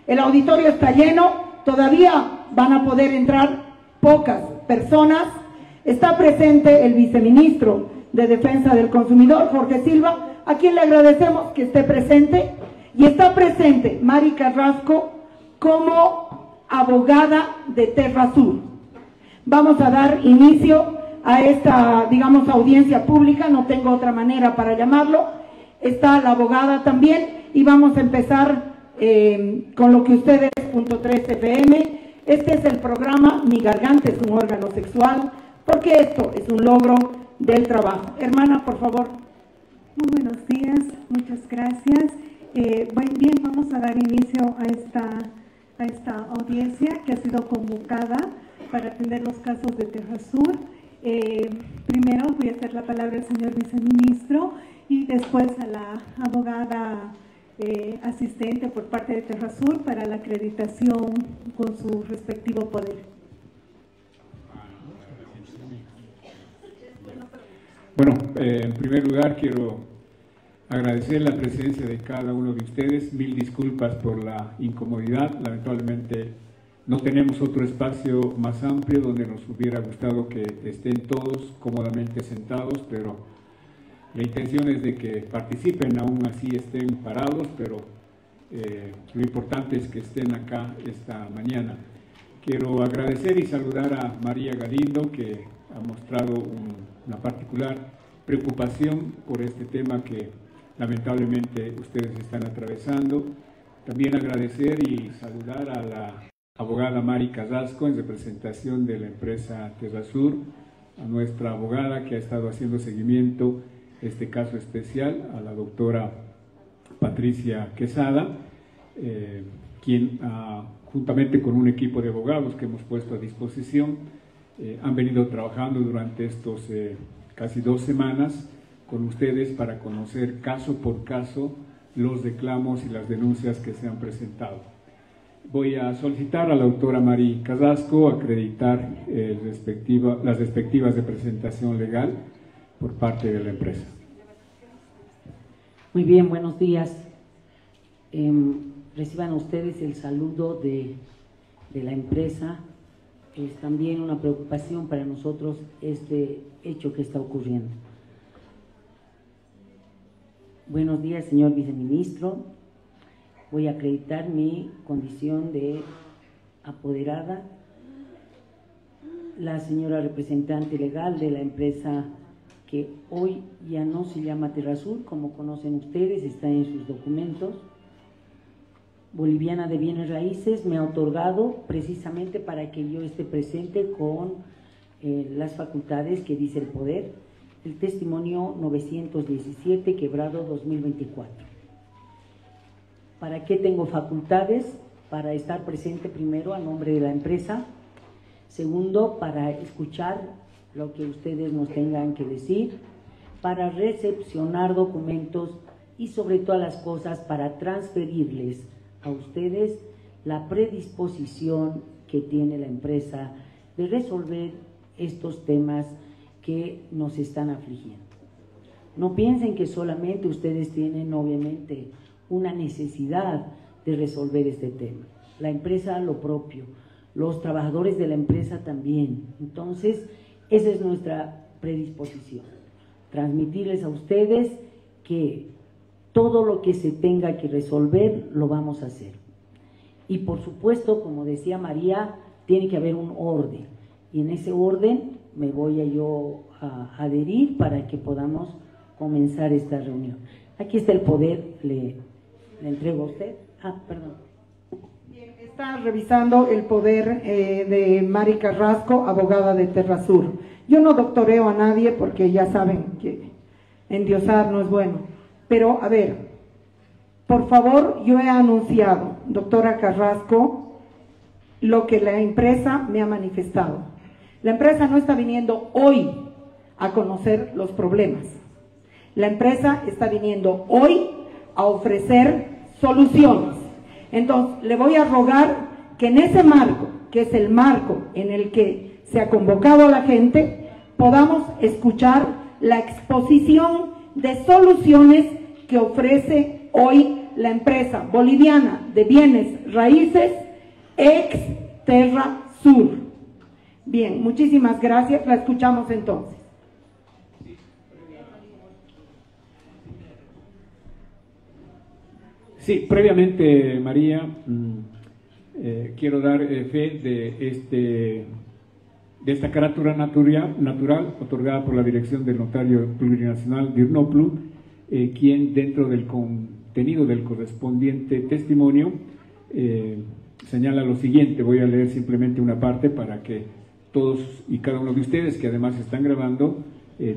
El auditorio está lleno, todavía van a poder entrar pocas personas. Está presente el viceministro de Defensa del Consumidor, Jorge Silva, a quien le agradecemos que esté presente, y está presente Mari Carrasco como abogada de Terrasur. Vamos a dar inicio a esta, digamos, audiencia pública, no tengo otra manera para llamarlo. Está la abogada también y vamos a empezar con lo que ustedes, .3 FM. Este es el programa Mi Garganta es un órgano sexual, porque esto es un logro del trabajo. Hermana, por favor. Muy buenos días, muchas gracias. Bien, vamos a dar inicio a esta audiencia que ha sido convocada para atender los casos de Terrasur. Primero voy a hacer la palabra al señor viceministro y después a la abogada asistente por parte de Terrasur para la acreditación con su respectivo poder. Bueno, en primer lugar quiero agradecer la presencia de cada uno de ustedes. Mil disculpas por la incomodidad. Lamentablemente no tenemos otro espacio más amplio donde nos hubiera gustado que estén todos cómodamente sentados, pero la intención es de que participen, aún así estén parados, pero lo importante es que estén acá esta mañana. Quiero agradecer y saludar a María Galindo, que ha mostrado una particular preocupación por este tema que lamentablemente ustedes están atravesando. También agradecer y saludar a la abogada Mari Carrasco en representación de la empresa Terrasur, a nuestra abogada que ha estado haciendo seguimiento a este caso especial, a la doctora Patricia Quesada, quien juntamente con un equipo de abogados que hemos puesto a disposición, han venido trabajando durante estos casi 2 semanas con ustedes para conocer caso por caso los reclamos y las denuncias que se han presentado. Voy a solicitar a la doctora Mari Carrasco acreditar las respectivas de presentación legal por parte de la empresa. Muy bien, buenos días. Reciban ustedes el saludo de la empresa. Es también una preocupación para nosotros este hecho que está ocurriendo. Buenos días, señor viceministro. Voy a acreditar mi condición de apoderada. La señora representante legal de la empresa, que hoy ya no se llama Terrasur, como conocen ustedes, está en sus documentos, Boliviana de Bienes Raíces, me ha otorgado precisamente para que yo esté presente con las facultades que dice el poder, el testimonio 917, quebrado 2024. ¿Para qué tengo facultades? Para estar presente primero a nombre de la empresa, segundo, para escuchar lo que ustedes nos tengan que decir, para recepcionar documentos y sobre todas las cosas para transferirles a ustedes la predisposición que tiene la empresa de resolver estos temas que nos están afligiendo. No piensen que solamente ustedes tienen obviamente una necesidad de resolver este tema. La empresa lo propio, los trabajadores de la empresa también. Entonces, esa es nuestra predisposición. Transmitirles a ustedes que todo lo que se tenga que resolver lo vamos a hacer. Y por supuesto, como decía María, tiene que haber un orden. Y en ese orden me voy a adherir para que podamos comenzar esta reunión. Aquí está el poder, le entrego a usted. Perdón. Bien, está revisando el poder de Mari Carrasco, abogada de Terrasur. Yo no doctoreo a nadie porque ya saben que endiosar no es bueno. Pero, a ver, por favor, yo he anunciado, doctora Carrasco, lo que la empresa me ha manifestado. La empresa no está viniendo hoy a conocer los problemas. La empresa está viniendo hoy a ofrecer soluciones. Entonces, le voy a rogar que en ese marco, que es el marco en el que se ha convocado a la gente, podamos escuchar la exposición de soluciones que ofrece hoy la empresa boliviana de bienes raíces Ex Terra Sur. Bien, muchísimas gracias, la escuchamos entonces. Sí, previamente, María, quiero dar fe de esta carátula natural otorgada por la dirección del notario plurinacional DIRNOPLU, quien dentro del contenido del correspondiente testimonio señala lo siguiente. Voy a leer simplemente una parte para que todos y cada uno de ustedes, que además están grabando,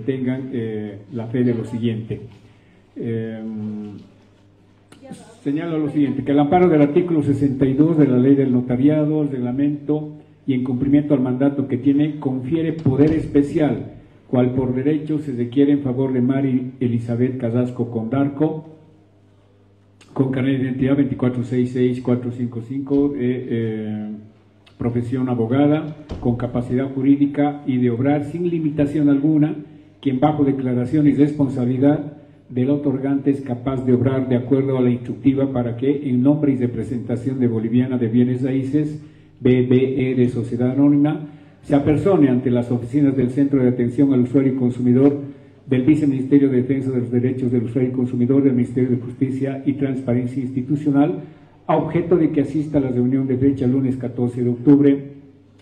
tengan la fe de lo siguiente. Señala lo siguiente, que al amparo del artículo 62 de la Ley del Notariado, reglamento y en cumplimiento al mandato que tiene, confiere poder especial, cual por derecho se requiere en favor de Mari Elizabeth Carrasco Condarco, con carnet de identidad 2466455, profesión abogada, con capacidad jurídica y de obrar sin limitación alguna, quien bajo declaración y responsabilidad del otorgante es capaz de obrar de acuerdo a la instructiva para que, en nombre y representación de Boliviana de Bienes Raíces, BBE de Sociedad Anónima, se apersone ante las oficinas del Centro de Atención al Usuario y Consumidor del Viceministerio de Defensa de los Derechos del Usuario y Consumidor del Ministerio de Justicia y Transparencia Institucional, a objeto de que asista a la reunión de fecha lunes 14 de octubre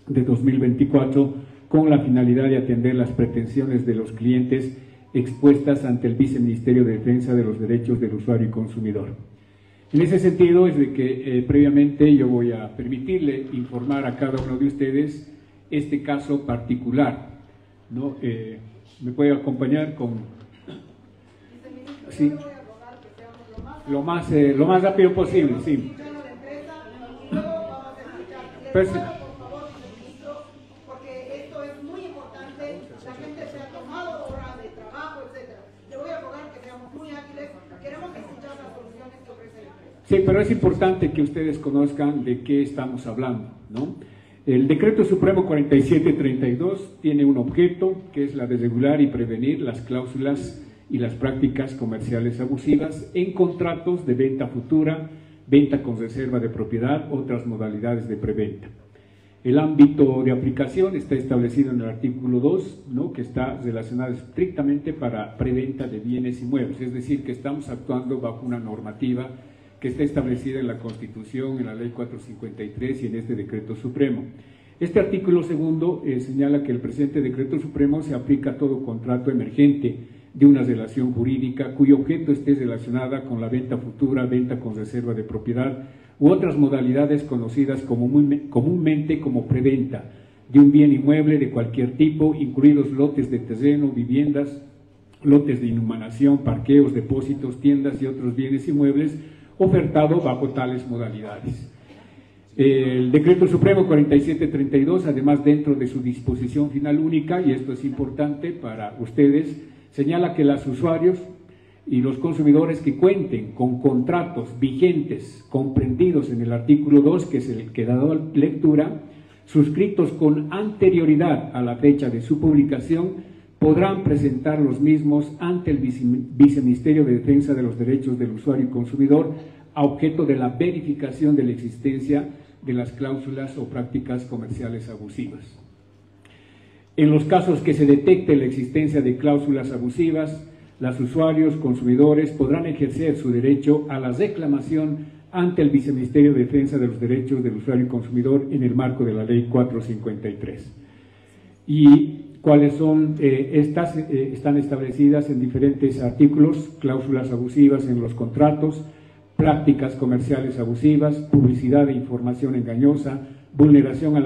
de 2024, con la finalidad de atender las pretensiones de los clientes expuestas ante el Viceministerio de Defensa de los Derechos del Usuario y Consumidor. En ese sentido es de que previamente yo voy a permitirle informar a cada uno de ustedes este caso particular, ¿no? ¿Me puede acompañar con...? Sí. Lo más rápido posible, sí. Sí, pero es importante que ustedes conozcan de qué estamos hablando, ¿no? El Decreto Supremo 4732 tiene un objeto, que es la de regular y prevenir las cláusulas y las prácticas comerciales abusivas en contratos de venta futura, venta con reserva de propiedad, otras modalidades de preventa. El ámbito de aplicación está establecido en el artículo 2, ¿no?, que está relacionado estrictamente para preventa de bienes inmuebles, es decir, que estamos actuando bajo una normativa que está establecida en la Constitución, en la Ley 453 y en este Decreto Supremo. Este artículo segundo señala que el presente Decreto Supremo se aplica a todo contrato emergente de una relación jurídica cuyo objeto esté relacionada con la venta futura, venta con reserva de propiedad u otras modalidades conocidas comúnmente como preventa de un bien inmueble de cualquier tipo, incluidos lotes de terreno, viviendas, lotes de inhumanación, parqueos, depósitos, tiendas y otros bienes inmuebles ofertado bajo tales modalidades. El Decreto Supremo 4732, además, dentro de su disposición final única, y esto es importante para ustedes, señala que los usuarios y los consumidores que cuenten con contratos vigentes comprendidos en el artículo 2, que es el que he dado lectura, suscritos con anterioridad a la fecha de su publicación, podrán presentar los mismos ante el Viceministerio de Defensa de los Derechos del Usuario y Consumidor a objeto de la verificación de la existencia de las cláusulas o prácticas comerciales abusivas. En los casos que se detecte la existencia de cláusulas abusivas, los usuarios, consumidores podrán ejercer su derecho a la reclamación ante el Viceministerio de Defensa de los Derechos del Usuario y Consumidor en el marco de la Ley 453. Y cuáles son estas, están establecidas en diferentes artículos: cláusulas abusivas en los contratos, prácticas comerciales abusivas, publicidad de información engañosa, vulneración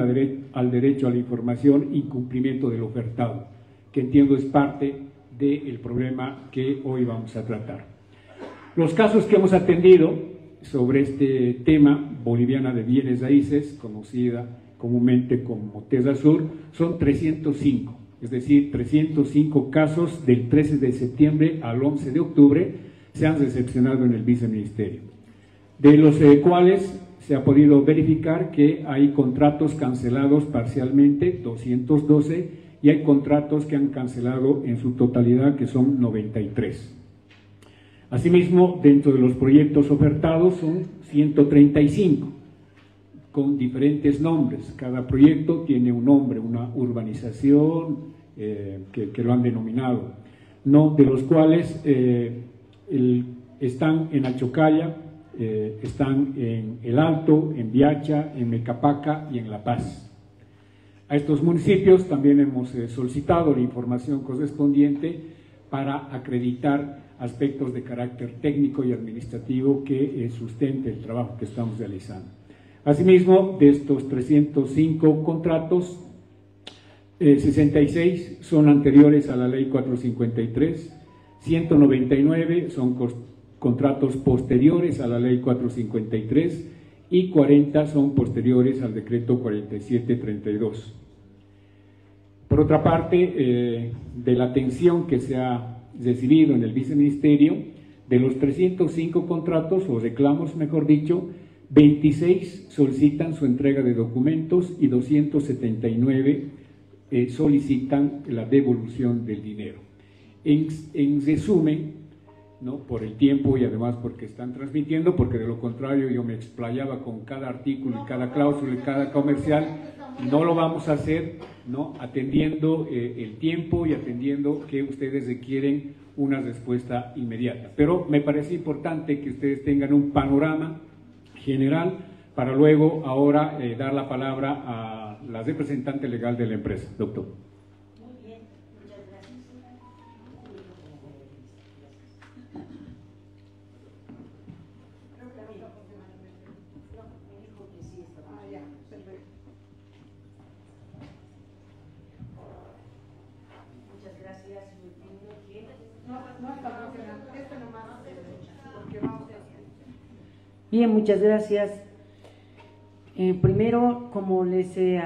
al derecho a la información, incumplimiento del ofertado, que entiendo es parte del problema que hoy vamos a tratar. Los casos que hemos atendido sobre este tema, Boliviana de Bienes Raíces, conocida comúnmente como Terra Sur, son 305. Es decir, 305 casos del 13 de septiembre al 11 de octubre se han recepcionado en el Viceministerio, de los cuales se ha podido verificar que hay contratos cancelados parcialmente, 212, y hay contratos que han cancelado en su totalidad, que son 93. Asimismo, dentro de los proyectos ofertados son 135, con diferentes nombres. Cada proyecto tiene un nombre, una urbanización que lo han denominado, ¿no? De los cuales están en Achocalla, están en El Alto, en Viacha, en Mecapaca y en La Paz. A estos municipios también hemos solicitado la información correspondiente para acreditar aspectos de carácter técnico y administrativo que sustente el trabajo que estamos realizando. Asimismo, de estos 305 contratos, 66 son anteriores a la Ley 453, 199 son contratos posteriores a la Ley 453 y 40 son posteriores al Decreto 4732. Por otra parte, de la atención que se ha recibido en el Viceministerio, de los 305 contratos o reclamos, mejor dicho, 26 solicitan su entrega de documentos y 279 solicitan la devolución del dinero. En resumen, ¿no? Por el tiempo y además porque están transmitiendo, porque de lo contrario yo me explayaba con cada artículo y cada cláusula y cada comercial, no lo vamos a hacer, ¿no? Atendiendo el tiempo y atendiendo que ustedes requieren una respuesta inmediata. Pero me parece importante que ustedes tengan un panorama general para luego ahora dar la palabra a la representante legal de la empresa. Doctor. Muy bien, muchas gracias. Muchas gracias. Bien, muchas gracias. Primero, como les he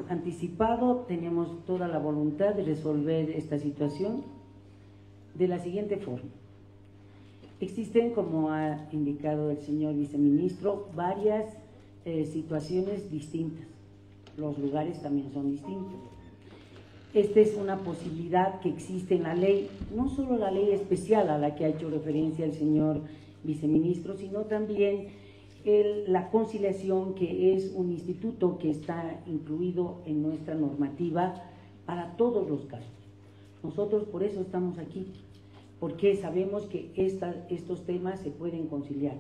anticipado, tenemos toda la voluntad de resolver esta situación de la siguiente forma. Existen, como ha indicado el señor viceministro, varias situaciones distintas. Los lugares también son distintos. Esta es una posibilidad que existe en la ley, no solo la ley especial a la que ha hecho referencia el señor viceministro, sino también la conciliación, que es un instituto que está incluido en nuestra normativa para todos los casos. Nosotros por eso estamos aquí, porque sabemos que estos temas se pueden conciliar,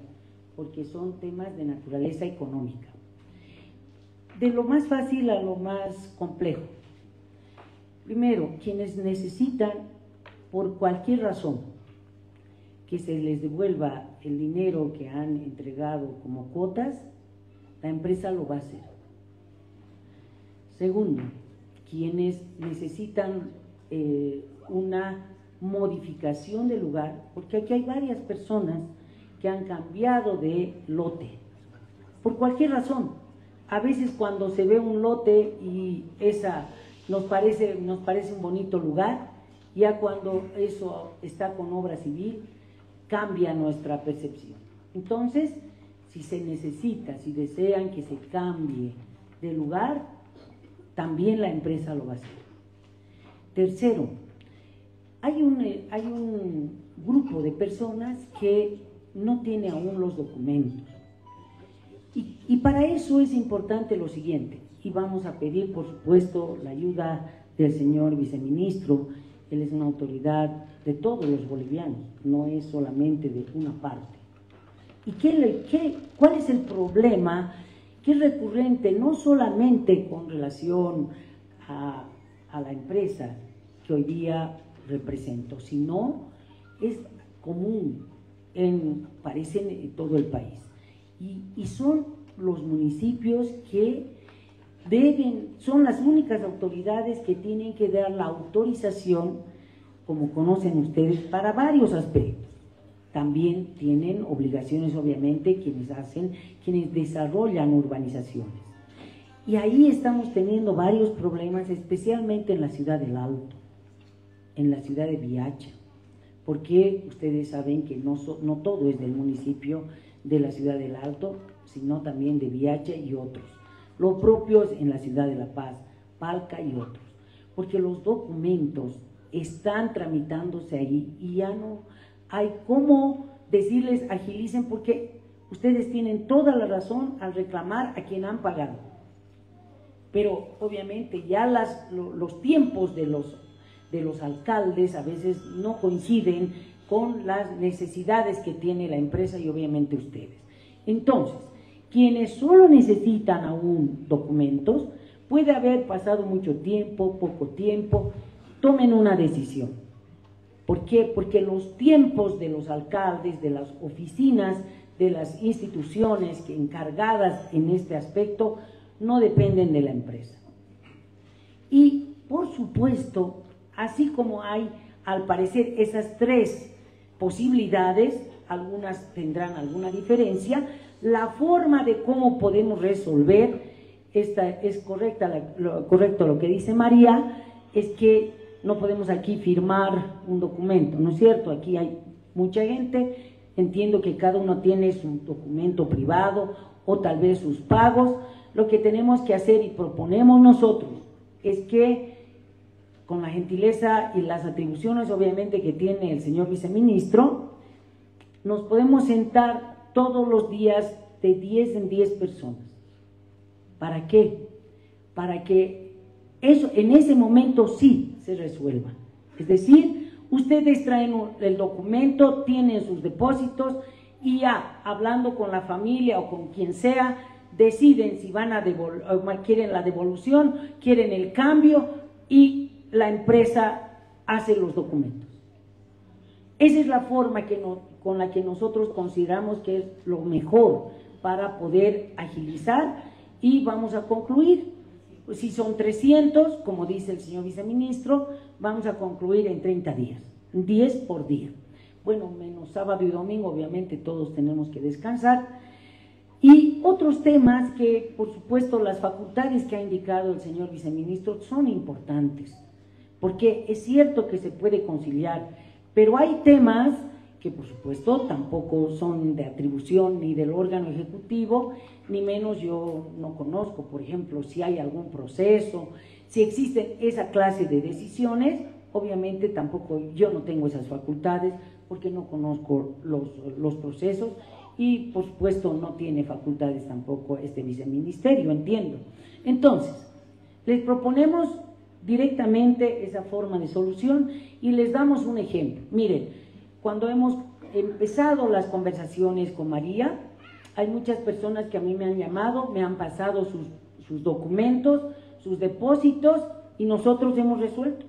porque son temas de naturaleza económica. De lo más fácil a lo más complejo. Primero, quienes necesitan, por cualquier razón, que se les devuelva el dinero que han entregado como cuotas, la empresa lo va a hacer. Segundo, quienes necesitan una modificación de lugar, porque aquí hay varias personas que han cambiado de lote, por cualquier razón. A veces cuando se ve un lote y nos parece un bonito lugar, ya cuando eso está con obra civil, cambia nuestra percepción. Entonces, si se necesita, si desean que se cambie de lugar, también la empresa lo va a hacer. Tercero, hay un grupo de personas que no tiene aún los documentos. Y para eso es importante lo siguiente, y vamos a pedir, por supuesto, la ayuda del señor viceministro. Él es una autoridad de todos los bolivianos, no es solamente de una parte. ¿Y cuál es el problema que es recurrente, no solamente con relación a la empresa que hoy día represento, sino es común, parece en todo el país? Y son los municipios que son las únicas autoridades que tienen que dar la autorización, como conocen ustedes, para varios aspectos. También tienen obligaciones, obviamente, quienes desarrollan urbanizaciones. Y ahí estamos teniendo varios problemas, especialmente en la ciudad del Alto, en la ciudad de Viacha, porque ustedes saben que no todo es del municipio de la ciudad del Alto, sino también de Viacha y otros. Lo propio es en la ciudad de La Paz, Palca y otros, porque los documentos están tramitándose ahí y ya no hay cómo decirles agilicen, porque ustedes tienen toda la razón al reclamar a quien han pagado. Pero obviamente ya los tiempos de los alcaldes a veces no coinciden con las necesidades que tiene la empresa y obviamente ustedes. Entonces, quienes solo necesitan aún documentos, puede haber pasado mucho tiempo, poco tiempo, tomen una decisión. ¿Por qué? Porque los tiempos de los alcaldes, de las oficinas, de las instituciones encargadas en este aspecto, no dependen de la empresa. Y, por supuesto, así como hay, al parecer, esas tres posibilidades, algunas tendrán alguna diferencia, la forma de cómo podemos resolver, esta es correcto lo que dice María, es que no podemos aquí firmar un documento, ¿no es cierto? Aquí hay mucha gente, entiendo que cada uno tiene su documento privado o tal vez sus pagos. Lo que tenemos que hacer y proponemos nosotros es que, con la gentileza y las atribuciones obviamente que tiene el señor viceministro, nos podemos sentar todos los días de 10 en 10 personas. ¿Para qué? Para que eso en ese momento sí se resuelva. Es decir, ustedes traen el documento, tienen sus depósitos y ya, hablando con la familia o con quien sea, deciden si van a quieren la devolución, quieren el cambio y la empresa hace los documentos. Esa es la forma con la que nosotros consideramos que es lo mejor para poder agilizar y vamos a concluir. Si son 300, como dice el señor viceministro, vamos a concluir en 30 días, 10 por día. Bueno, menos sábado y domingo, obviamente todos tenemos que descansar. Y otros temas que, por supuesto, las facultades que ha indicado el señor viceministro son importantes, porque es cierto que se puede conciliar, pero hay temas que, por supuesto, tampoco son de atribución ni del órgano ejecutivo, ni menos yo no conozco, por ejemplo, si hay algún proceso, si existen esa clase de decisiones, obviamente tampoco yo no tengo esas facultades porque no conozco los procesos y, por supuesto, no tiene facultades tampoco este viceministerio, entiendo. Entonces, les proponemos directamente esa forma de solución y les damos un ejemplo. Miren, cuando hemos empezado las conversaciones con María, hay muchas personas que a mí me han llamado, me han pasado sus documentos, sus depósitos y nosotros hemos resuelto.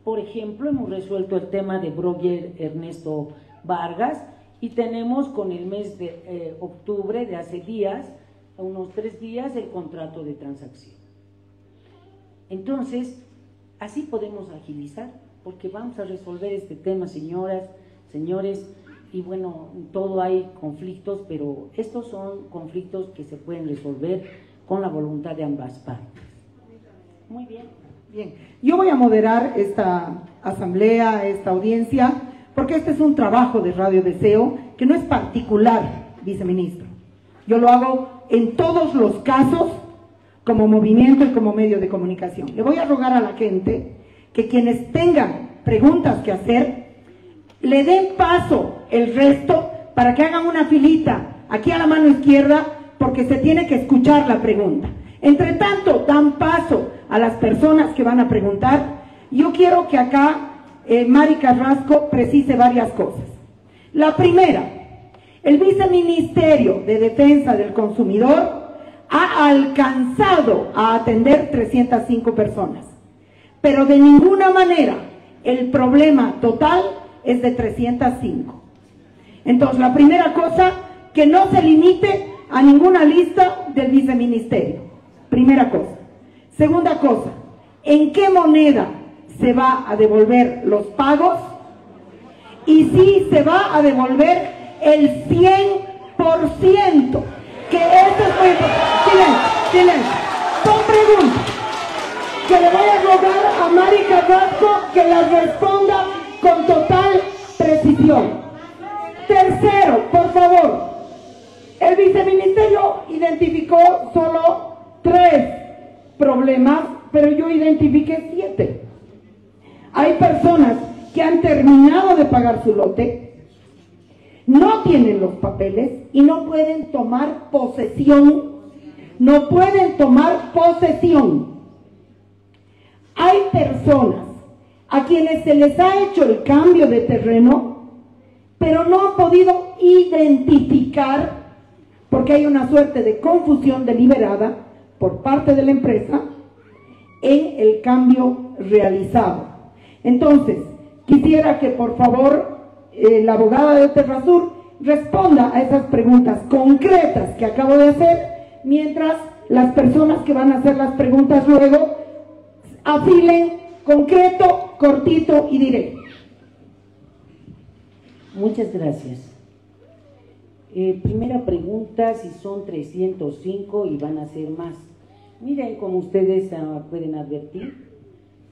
Por ejemplo, hemos resuelto el tema de Brogger Ernesto Vargas y tenemos con el mes de octubre de hace días, unos 3 días, el contrato de transacción. Entonces, así podemos agilizar, porque vamos a resolver este tema, señoras, señores, y bueno, en todo hay conflictos, pero estos son conflictos que se pueden resolver con la voluntad de ambas partes. Muy bien. Bien, yo voy a moderar esta asamblea, esta audiencia, porque este es un trabajo de Radio Deseo que no es particular, viceministro. Yo lo hago en todos los casos como movimiento y como medio de comunicación. Le voy a rogar a la gente que quienes tengan preguntas que hacer, le den paso el resto para que hagan una filita aquí a la mano izquierda, porque se tiene que escuchar la pregunta. Entre tanto, dan paso a las personas que van a preguntar. Yo quiero que acá Mari Carrasco precise varias cosas. La primera, el Viceministerio de Defensa del Consumidor ha alcanzado a atender 305 personas, pero de ninguna manera el problema total es de 305. Entonces, la primera cosa, que no se limite a ninguna lista del viceministerio. Primera cosa. Segunda cosa, ¿en qué moneda se va a devolver los pagos? Y si se va a devolver el 100%, que esto es muy importante. Silencio. Son preguntas que le voy a rogar a Mari Carrasco que las responda con total precisión. Tercero, por favor, el viceministerio identificó solo 3 problemas, pero yo identifiqué 7. Hay personas que han terminado de pagar su lote, no tienen los papeles y no pueden tomar posesión. No pueden tomar posesión. Hay personas a quienes se les ha hecho el cambio de terreno, pero no han podido identificar, porque hay una suerte de confusión deliberada por parte de la empresa en el cambio realizado. Entonces, quisiera que por favor la abogada de Terrasur responda a esas preguntas concretas que acabo de hacer, mientras las personas que van a hacer las preguntas luego afilen concreto, cortito y directo. Muchas gracias. Primera pregunta, si son 305 y van a ser más. Miren, como ustedes pueden advertir,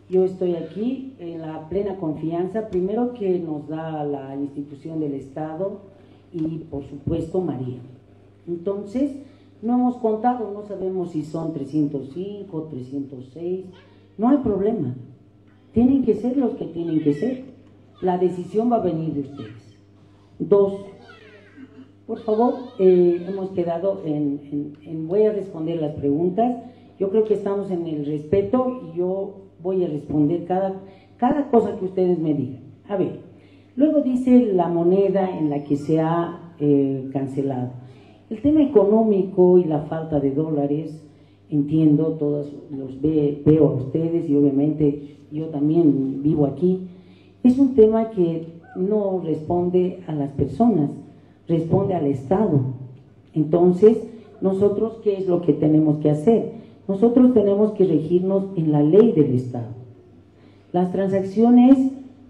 yo estoy aquí en la plena confianza, primero que nos da la institución del Estado y por supuesto María. Entonces, no hemos contado, no sabemos si son 305, 306, no hay problema. Tienen que ser los que tienen que ser. La decisión va a venir de ustedes. 2, por favor, hemos quedado voy a responder las preguntas. Yo creo que estamos en el respeto y yo voy a responder cada cosa que ustedes me digan. A ver, luego dice la moneda en la que se ha cancelado. El tema económico y la falta de dólares, entiendo, todos los veo a ustedes y obviamente yo también vivo aquí. Es un tema que no responde a las personas, responde al Estado. Entonces, nosotros, ¿qué es lo que tenemos que hacer? Nosotros tenemos que regirnos en la ley del Estado. Las transacciones,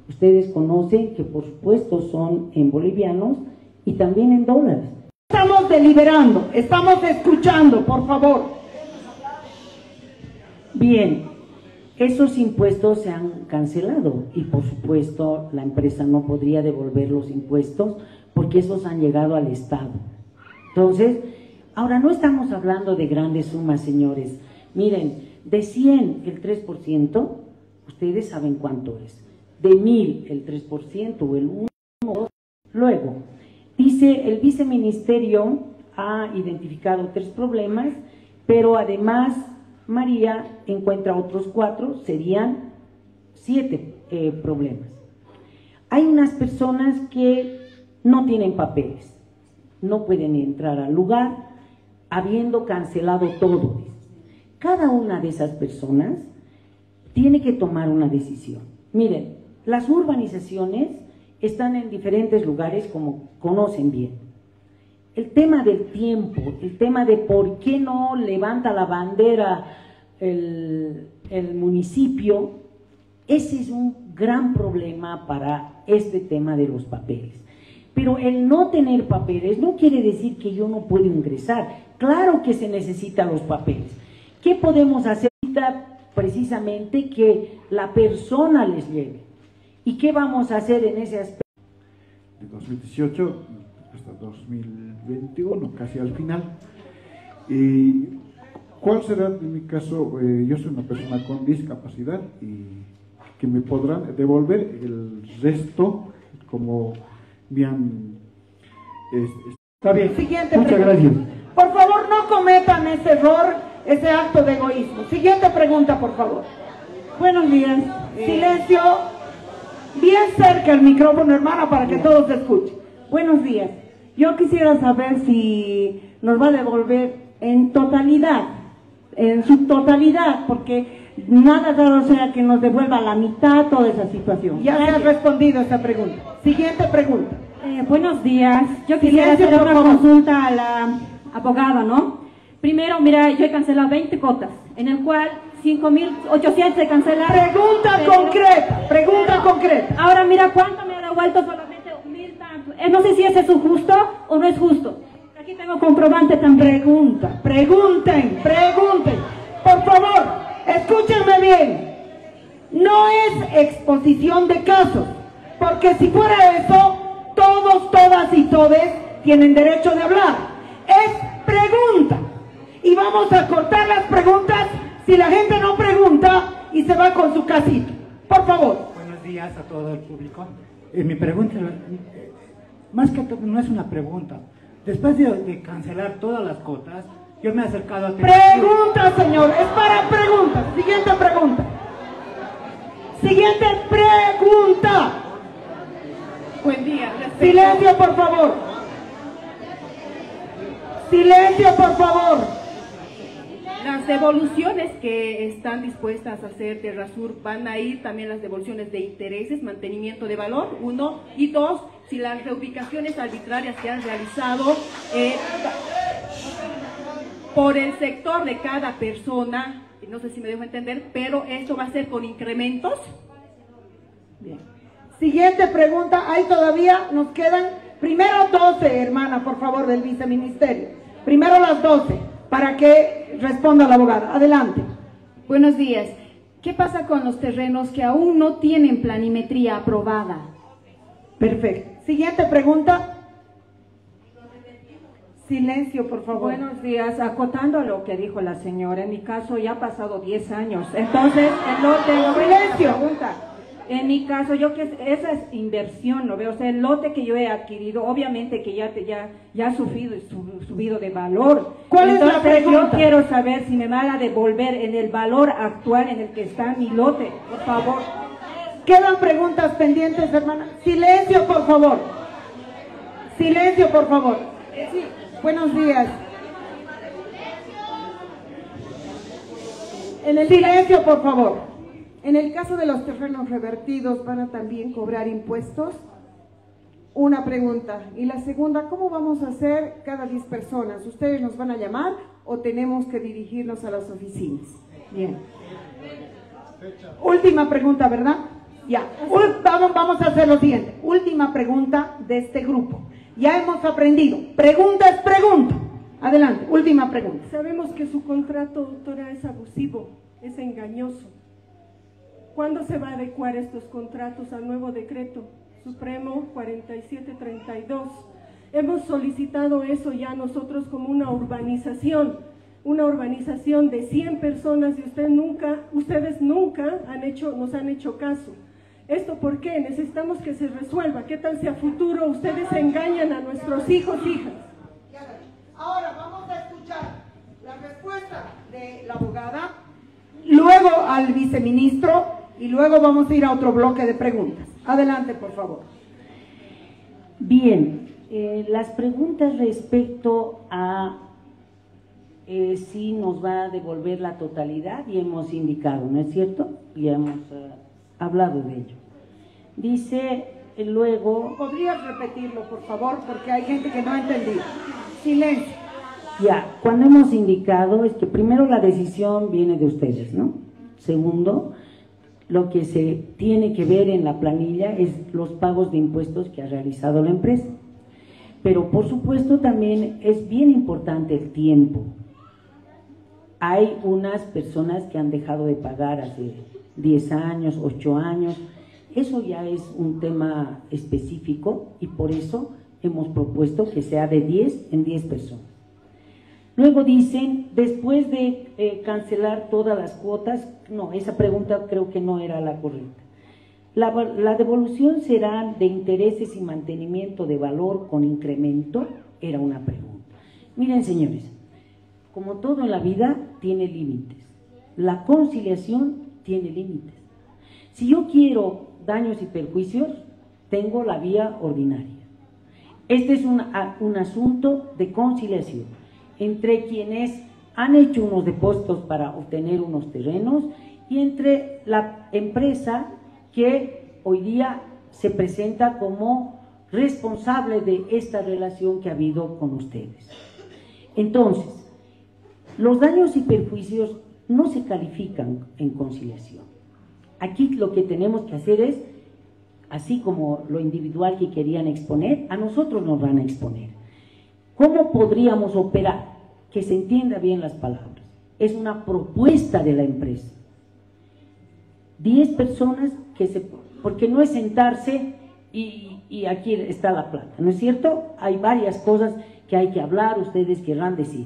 ustedes conocen que por supuesto son en bolivianos y también en dólares. Estamos deliberando, estamos escuchando, por favor. Bien, esos impuestos se han cancelado y por supuesto la empresa no podría devolver los impuestos porque esos han llegado al Estado. Entonces, ahora no estamos hablando de grandes sumas, señores. Miren, de 100 el 3%, ustedes saben cuánto es. De 1000 el 3% o el 1%. Luego, dice el viceministerio ha identificado 3 problemas, pero además María encuentra otros 4, serían 7 problemas. Hay unas personas que no tienen papeles, no pueden entrar al lugar, habiendo cancelado todo. Cada una de esas personas tiene que tomar una decisión. Miren, las urbanizaciones están en diferentes lugares, como conocen bien. El tema del tiempo, el tema de por qué no levanta la bandera el municipio, ese es un gran problema para este tema de los papeles. Pero el no tener papeles no quiere decir que yo no puedo ingresar. Claro que se necesitan los papeles. ¿Qué podemos hacer? Precisamente que la persona les lleve. ¿Y qué vamos a hacer en ese aspecto? De 2018 hasta 2021, casi al final. ¿Y cuál será, en mi caso, yo soy una persona con discapacidad y que me podrán devolver el resto como me han... Está bien. Siguiente Muchas pregunta. gracias. Por favor, no cometan ese error, ese acto de egoísmo. Siguiente pregunta, por favor. Buenos días. Silencio. Bien cerca el micrófono, hermana, para que todos escuchen. Buenos días. Yo quisiera saber si nos va a devolver en totalidad, en su totalidad, porque nada raro sea que nos devuelva la mitad toda esa situación. Ya se ha respondido esa pregunta. Siguiente pregunta. Buenos días. Yo quisiera Silencio, hacer por una favor. consulta a la abogada, ¿no? Primero, mira, yo he cancelado 20 cotas, en el cual 5.800 se cancelaron. Pregunta concreta, pregunta concreta. Ahora mira cuánto me ha devuelto solamente 1.000 tantos. No sé si ese es justo o no es justo. Aquí tengo comprobante también. Pregunten. Por favor, escúchenme bien. No es exposición de casos, porque si fuera eso, todos, todas y todes tienen derecho de hablar. Es pregunta. Y vamos a cortar las preguntas si la gente no pregunta y se va con su casito. Por favor. Buenos días a todo el público. Mi pregunta más que todo, no es una pregunta. Después de cancelar todas las cuotas, yo me he acercado a... Pregunta, señor, es para preguntas. Siguiente pregunta. Siguiente pregunta. Buen día. Silencio, por favor. Silencio, por favor. Las devoluciones que están dispuestas a hacer Terrasur, van a ir también las devoluciones de intereses, mantenimiento de valor, 1, y 2, si las reubicaciones arbitrarias que han realizado por el sector de cada persona, no sé si me dejo entender, pero esto va a ser con incrementos. Bien. Siguiente pregunta, ahí todavía nos quedan, primero 12, hermana, por favor, del viceministerio. Primero las 12, para que responda la abogada. Adelante. Buenos días. ¿Qué pasa con los terrenos que aún no tienen planimetría aprobada? Perfecto. Siguiente pregunta. Silencio, por favor. Buenos días. Acotando lo que dijo la señora, en mi caso ya ha pasado 10 años. Entonces, no tengo silencio. Pregunta. En mi caso, yo que esa es inversión, ¿no veo? O sea, el lote que yo he adquirido, obviamente que ya ha subido de valor. ¿Cuál es la pregunta? Yo quiero saber si me van a devolver en el valor actual en el que está mi lote, por favor. ¿Quedan preguntas pendientes, hermana? Silencio, por favor. Silencio, por favor. Sí. Buenos días. Silencio, por favor. En el caso de los terrenos revertidos, ¿van a también cobrar impuestos? Una pregunta. Y la segunda, ¿cómo vamos a hacer cada 10 personas? ¿Ustedes nos van a llamar o tenemos que dirigirnos a las oficinas? Bien. Última pregunta, ¿verdad? Ya. Vamos a hacer lo siguiente. Última pregunta de este grupo. Ya hemos aprendido. Pregunta es pregunta. Adelante. Última pregunta. Sabemos que su contrato, doctora, es abusivo, es engañoso. ¿Cuándo se va a adecuar estos contratos al nuevo decreto Supremo 4732? Hemos solicitado eso ya nosotros como una urbanización de 100 personas y ustedes nunca nos han hecho caso. ¿Esto por qué? Necesitamos que se resuelva. ¿Qué tal si a futuro ustedes engañan a nuestros hijos e hijas? Ahora vamos a escuchar la respuesta de la abogada, luego al viceministro y luego vamos a ir a otro bloque de preguntas. Adelante, por favor. Bien, las preguntas respecto a si nos va a devolver la totalidad, y hemos indicado, ¿no es cierto? Ya hemos hablado de ello. Dice luego... ¿Podrías repetirlo, por favor? Porque hay gente que no ha entendido. Silencio. Ya, cuando hemos indicado es que primero la decisión viene de ustedes, ¿no? Segundo, lo que se tiene que ver en la planilla es los pagos de impuestos que ha realizado la empresa. Pero por supuesto también es bien importante el tiempo. Hay unas personas que han dejado de pagar hace 10 años, 8 años. Eso ya es un tema específico y por eso hemos propuesto que sea de 10 en 10 personas. Luego dicen, después de cancelar todas las cuotas, no, esa pregunta creo que no era la correcta. La devolución será de intereses y mantenimiento de valor con incremento, era una pregunta. Miren, señores, como todo en la vida tiene límites. La conciliación tiene límites. Si yo quiero daños y perjuicios, tengo la vía ordinaria. Este es un asunto de conciliación entre quienes han hecho unos depósitos para obtener unos terrenos y entre la empresa que hoy día se presenta como responsable de esta relación que ha habido con ustedes. Entonces, los daños y perjuicios no se califican en conciliación. Aquí lo que tenemos que hacer es, así como lo individual que querían exponer, a nosotros nos van a exponer. ¿Cómo podríamos operar? Que se entienda bien las palabras. Es una propuesta de la empresa. 10 personas porque no es sentarse y aquí está la plata, ¿no es cierto? Hay varias cosas que hay que hablar, ustedes querrán decir.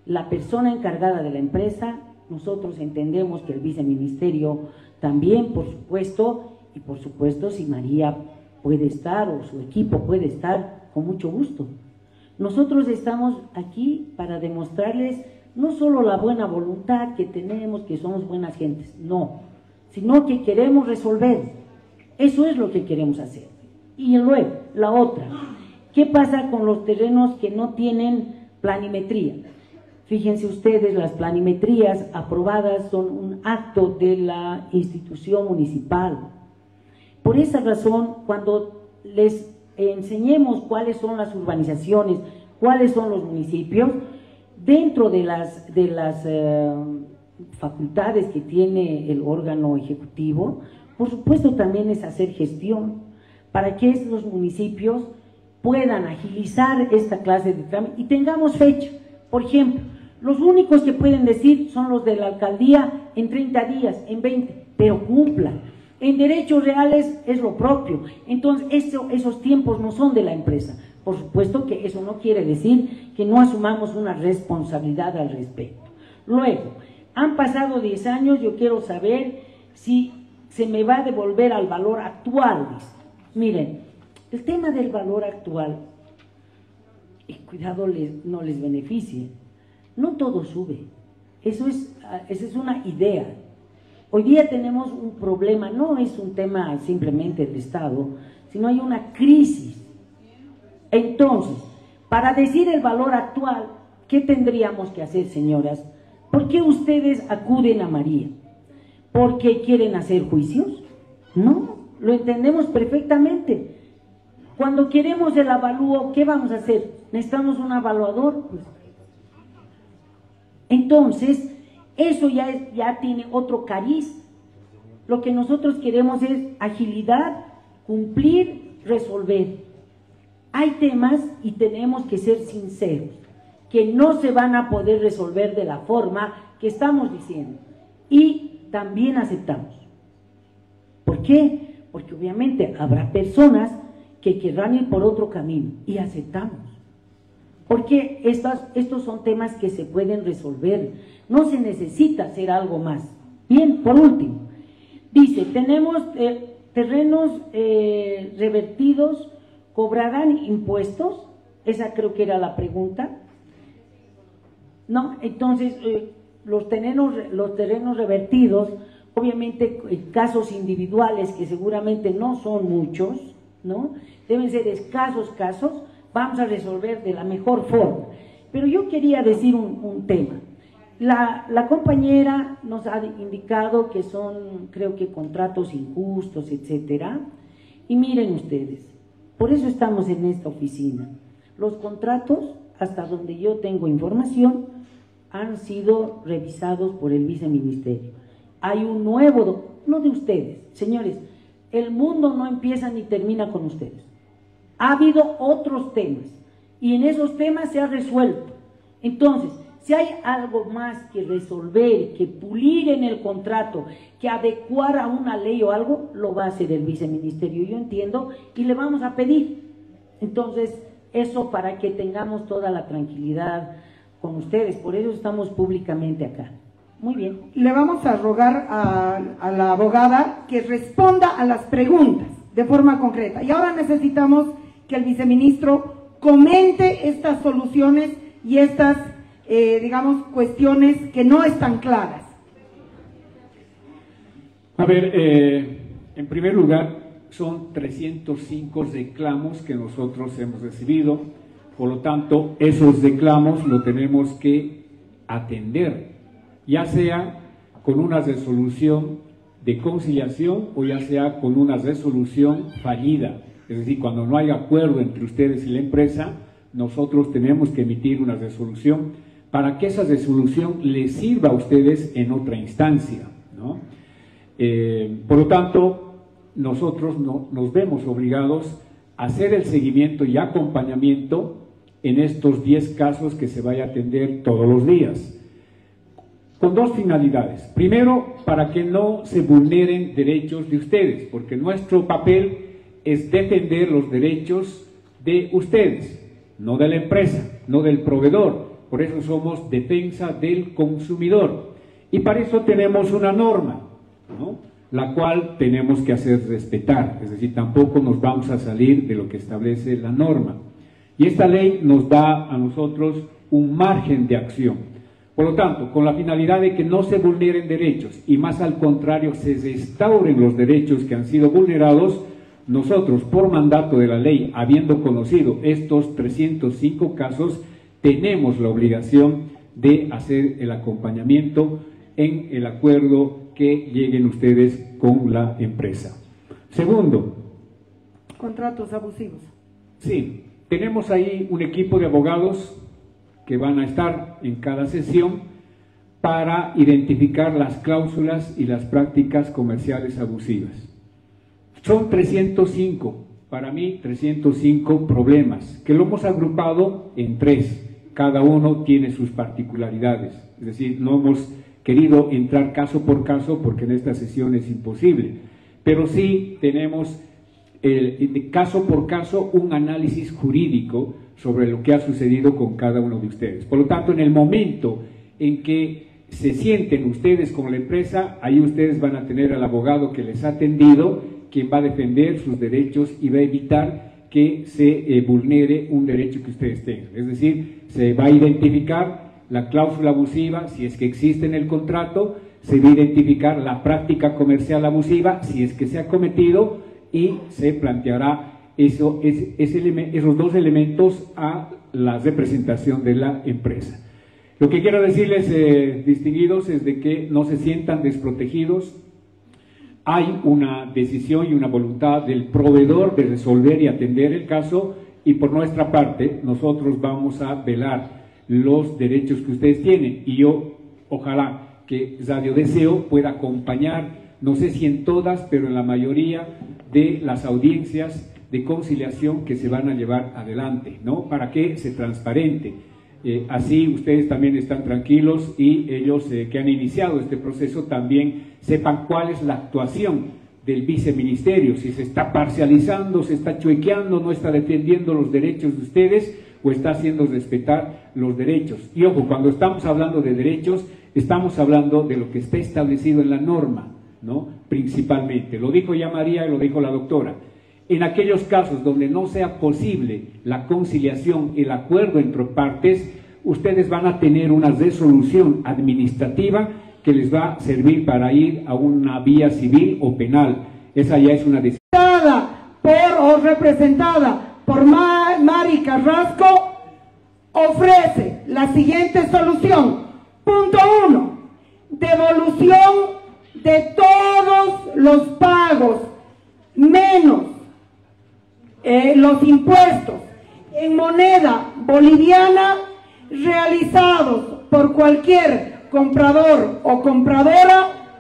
La persona encargada de la empresa, nosotros entendemos que el viceministerio también, por supuesto, y por supuesto si María puede estar o su equipo puede estar con mucho gusto. Nosotros estamos aquí para demostrarles no solo la buena voluntad que tenemos, que somos buenas gentes, no, sino que queremos resolver. Eso es lo que queremos hacer. Y luego, la otra, ¿qué pasa con los terrenos que no tienen planimetría? Fíjense ustedes, las planimetrías aprobadas son un acto de la institución municipal. Por esa razón, cuando les enseñemos cuáles son las urbanizaciones, cuáles son los municipios, dentro de las facultades que tiene el órgano ejecutivo, por supuesto también es hacer gestión para que estos municipios puedan agilizar esta clase de trámite y tengamos fecha. Por ejemplo, los únicos que pueden decir son los de la alcaldía en 30 días, en 20, pero cumplan. En derechos reales es lo propio. Entonces, esos tiempos no son de la empresa. Por supuesto que eso no quiere decir que no asumamos una responsabilidad al respecto. Luego, han pasado 10 años, yo quiero saber si se me va a devolver al valor actual. Miren, el tema del valor actual, cuidado no les beneficie, no todo sube, esa es una idea. Hoy día tenemos un problema, no es un tema simplemente del Estado, sino hay una crisis. Entonces, para decir el valor actual, ¿qué tendríamos que hacer, señoras? ¿Por qué ustedes acuden a María? ¿Porque quieren hacer juicios? No, lo entendemos perfectamente. Cuando queremos el avalúo, ¿qué vamos a hacer? ¿Necesitamos un evaluador? Pues. Entonces, eso ya tiene otro cariz. Lo que nosotros queremos es agilidad, cumplir, resolver. Hay temas, y tenemos que ser sinceros, que no se van a poder resolver de la forma que estamos diciendo. Y también aceptamos. ¿Por qué? Porque obviamente habrá personas que querrán ir por otro camino, y aceptamos. Porque estos son temas que se pueden resolver. No se necesita hacer algo más. Bien, por último, dice, tenemos terrenos revertidos, ¿cobrarán impuestos? Esa creo que era la pregunta. No, entonces, los terrenos revertidos, obviamente casos individuales que seguramente no son muchos, ¿no? Deben ser escasos casos, vamos a resolver de la mejor forma. Pero yo quería decir un tema. La compañera nos ha indicado que son, creo que, contratos injustos, etcétera. Y miren ustedes, por eso estamos en esta oficina. Los contratos, hasta donde yo tengo información, han sido revisados por el viceministerio. Hay un nuevo, no de ustedes, señores, el mundo no empieza ni termina con ustedes. Ha habido otros temas y en esos temas se ha resuelto. Entonces, si hay algo más que resolver, que pulir en el contrato, que adecuar a una ley o algo, lo va a hacer el viceministerio, yo entiendo, y le vamos a pedir. Entonces, eso para que tengamos toda la tranquilidad con ustedes, por eso estamos públicamente acá. Muy bien. Le vamos a rogar a la abogada que responda a las preguntas de forma concreta. Y ahora necesitamos que el viceministro comente estas soluciones y estas, digamos, cuestiones que no están claras. A ver, en primer lugar, son 305 reclamos que nosotros hemos recibido, por lo tanto, esos reclamos lo tenemos que atender, ya sea con una resolución de conciliación o ya sea con una resolución fallida. Es decir, cuando no hay acuerdo entre ustedes y la empresa, nosotros tenemos que emitir una resolución para que esa resolución les sirva a ustedes en otra instancia, ¿no? Por lo tanto, nosotros nos vemos obligados a hacer el seguimiento y acompañamiento en estos 10 casos que se vaya a atender todos los días, con dos finalidades. Primero, para que no se vulneren derechos de ustedes, porque nuestro papel es defender los derechos de ustedes, no de la empresa, no del proveedor. Por eso somos defensa del consumidor. Y para eso tenemos una norma, ¿no? la cual tenemos que hacer respetar, es decir, tampoco nos vamos a salir de lo que establece la norma. Y esta ley nos da a nosotros un margen de acción. Por lo tanto, con la finalidad de que no se vulneren derechos y más al contrario se restauren los derechos que han sido vulnerados, nosotros, por mandato de la ley, habiendo conocido estos 305 casos, tenemos la obligación de hacer el acompañamiento en el acuerdo que lleguen ustedes con la empresa. Segundo. Contratos abusivos. Sí, tenemos ahí un equipo de abogados que van a estar en cada sesión para identificar las cláusulas y las prácticas comerciales abusivas. Son 305, para mí 305 problemas, que lo hemos agrupado en 3, cada uno tiene sus particularidades, es decir, no hemos querido entrar caso por caso porque en esta sesión es imposible, pero sí tenemos caso por caso un análisis jurídico sobre lo que ha sucedido con cada uno de ustedes. Por lo tanto, en el momento en que se sienten ustedes con la empresa, ahí ustedes van a tener al abogado que les ha atendido, quien va a defender sus derechos y va a evitar que se vulnere un derecho que ustedes tengan. Es decir, se va a identificar la cláusula abusiva, si es que existe en el contrato, se va a identificar la práctica comercial abusiva, si es que se ha cometido, y se planteará esos 2 elementos a la representación de la empresa. Lo que quiero decirles, distinguidos, es de que no se sientan desprotegidos. Hay una decisión y una voluntad del proveedor de resolver y atender el caso, y por nuestra parte nosotros vamos a velar los derechos que ustedes tienen, y yo ojalá que Radio Deseo pueda acompañar, no sé si en todas, pero en la mayoría de las audiencias de conciliación que se van a llevar adelante, ¿no? Para que se transparente. Así ustedes también están tranquilos y ellos que han iniciado este proceso también sepan cuál es la actuación del viceministerio, si se está parcializando, se está chuequeando, no está defendiendo los derechos de ustedes o está haciendo respetar los derechos. Y ojo, cuando estamos hablando de derechos, estamos hablando de lo que está establecido en la norma, ¿no? Principalmente, lo dijo ya María y lo dijo la doctora. En aquellos casos donde no sea posible la conciliación, el acuerdo entre partes, ustedes van a tener una resolución administrativa que les va a servir para ir a una vía civil o penal. Esa ya es una decisión. O representada por Mari Carrasco, ofrece la siguiente solución. Punto 1. Devolución de todos los pagos, menos los impuestos en moneda boliviana realizados por cualquier comprador o compradora,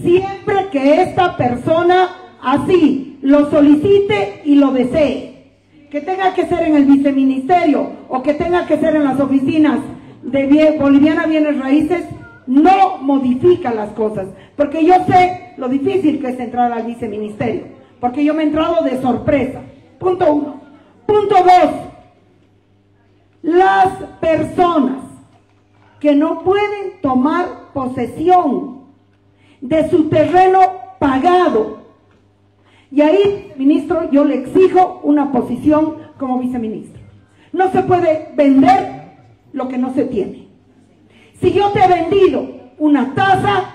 siempre que esta persona así lo solicite y lo desee. Que tenga que ser en el viceministerio o que tenga que ser en las oficinas de Boliviana Bienes Raíces, no modifica las cosas, porque yo sé lo difícil que es entrar al viceministerio, porque yo me he entrado de sorpresa. Punto 1. Punto 2. Las personas que no pueden tomar posesión de su terreno pagado, y ahí, ministro, yo le exijo una posición como viceministro. No se puede vender lo que no se tiene. Si yo te he vendido una taza,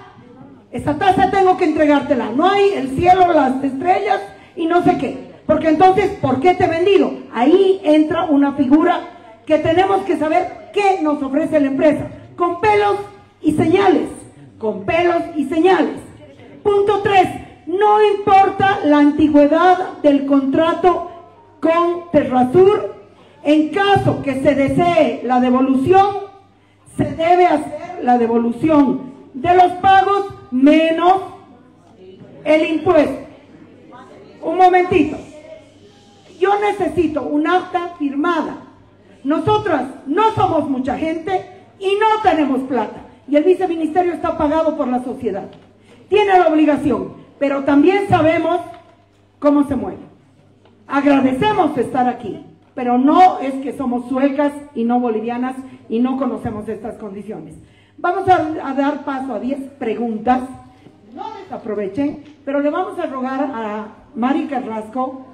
esa taza tengo que entregártela. No hay el cielo, las estrellas y no sé qué. Porque entonces, ¿por qué te he vendido? Ahí entra una figura que tenemos que saber qué nos ofrece la empresa. Con pelos y señales. Con pelos y señales. Punto 3. No importa la antigüedad del contrato con Terrasur. En caso que se desee la devolución, se debe hacer la devolución de los pagos menos el impuesto. Un momentito. Yo necesito un acta firmada. Nosotras no somos mucha gente y no tenemos plata. Y el viceministerio está pagado por la sociedad. Tiene la obligación, pero también sabemos cómo se mueve. Agradecemos estar aquí, pero no es que somos suecas y no bolivianas y no conocemos estas condiciones. Vamos a dar paso a 10 preguntas. No aprovechen, pero le vamos a rogar a Mari Carrasco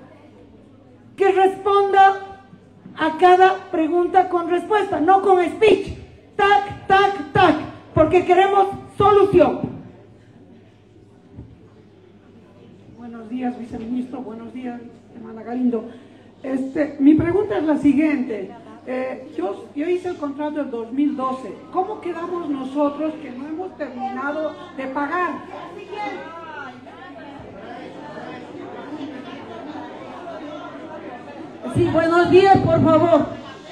que responda a cada pregunta con respuesta, no con speech, tac, tac, tac, porque queremos solución. Buenos días, viceministro, buenos días, hermana Galindo. Mi pregunta es la siguiente. Yo hice el contrato del 2012. ¿Cómo quedamos nosotros que no hemos terminado de pagar? Sí, buenos días, por favor.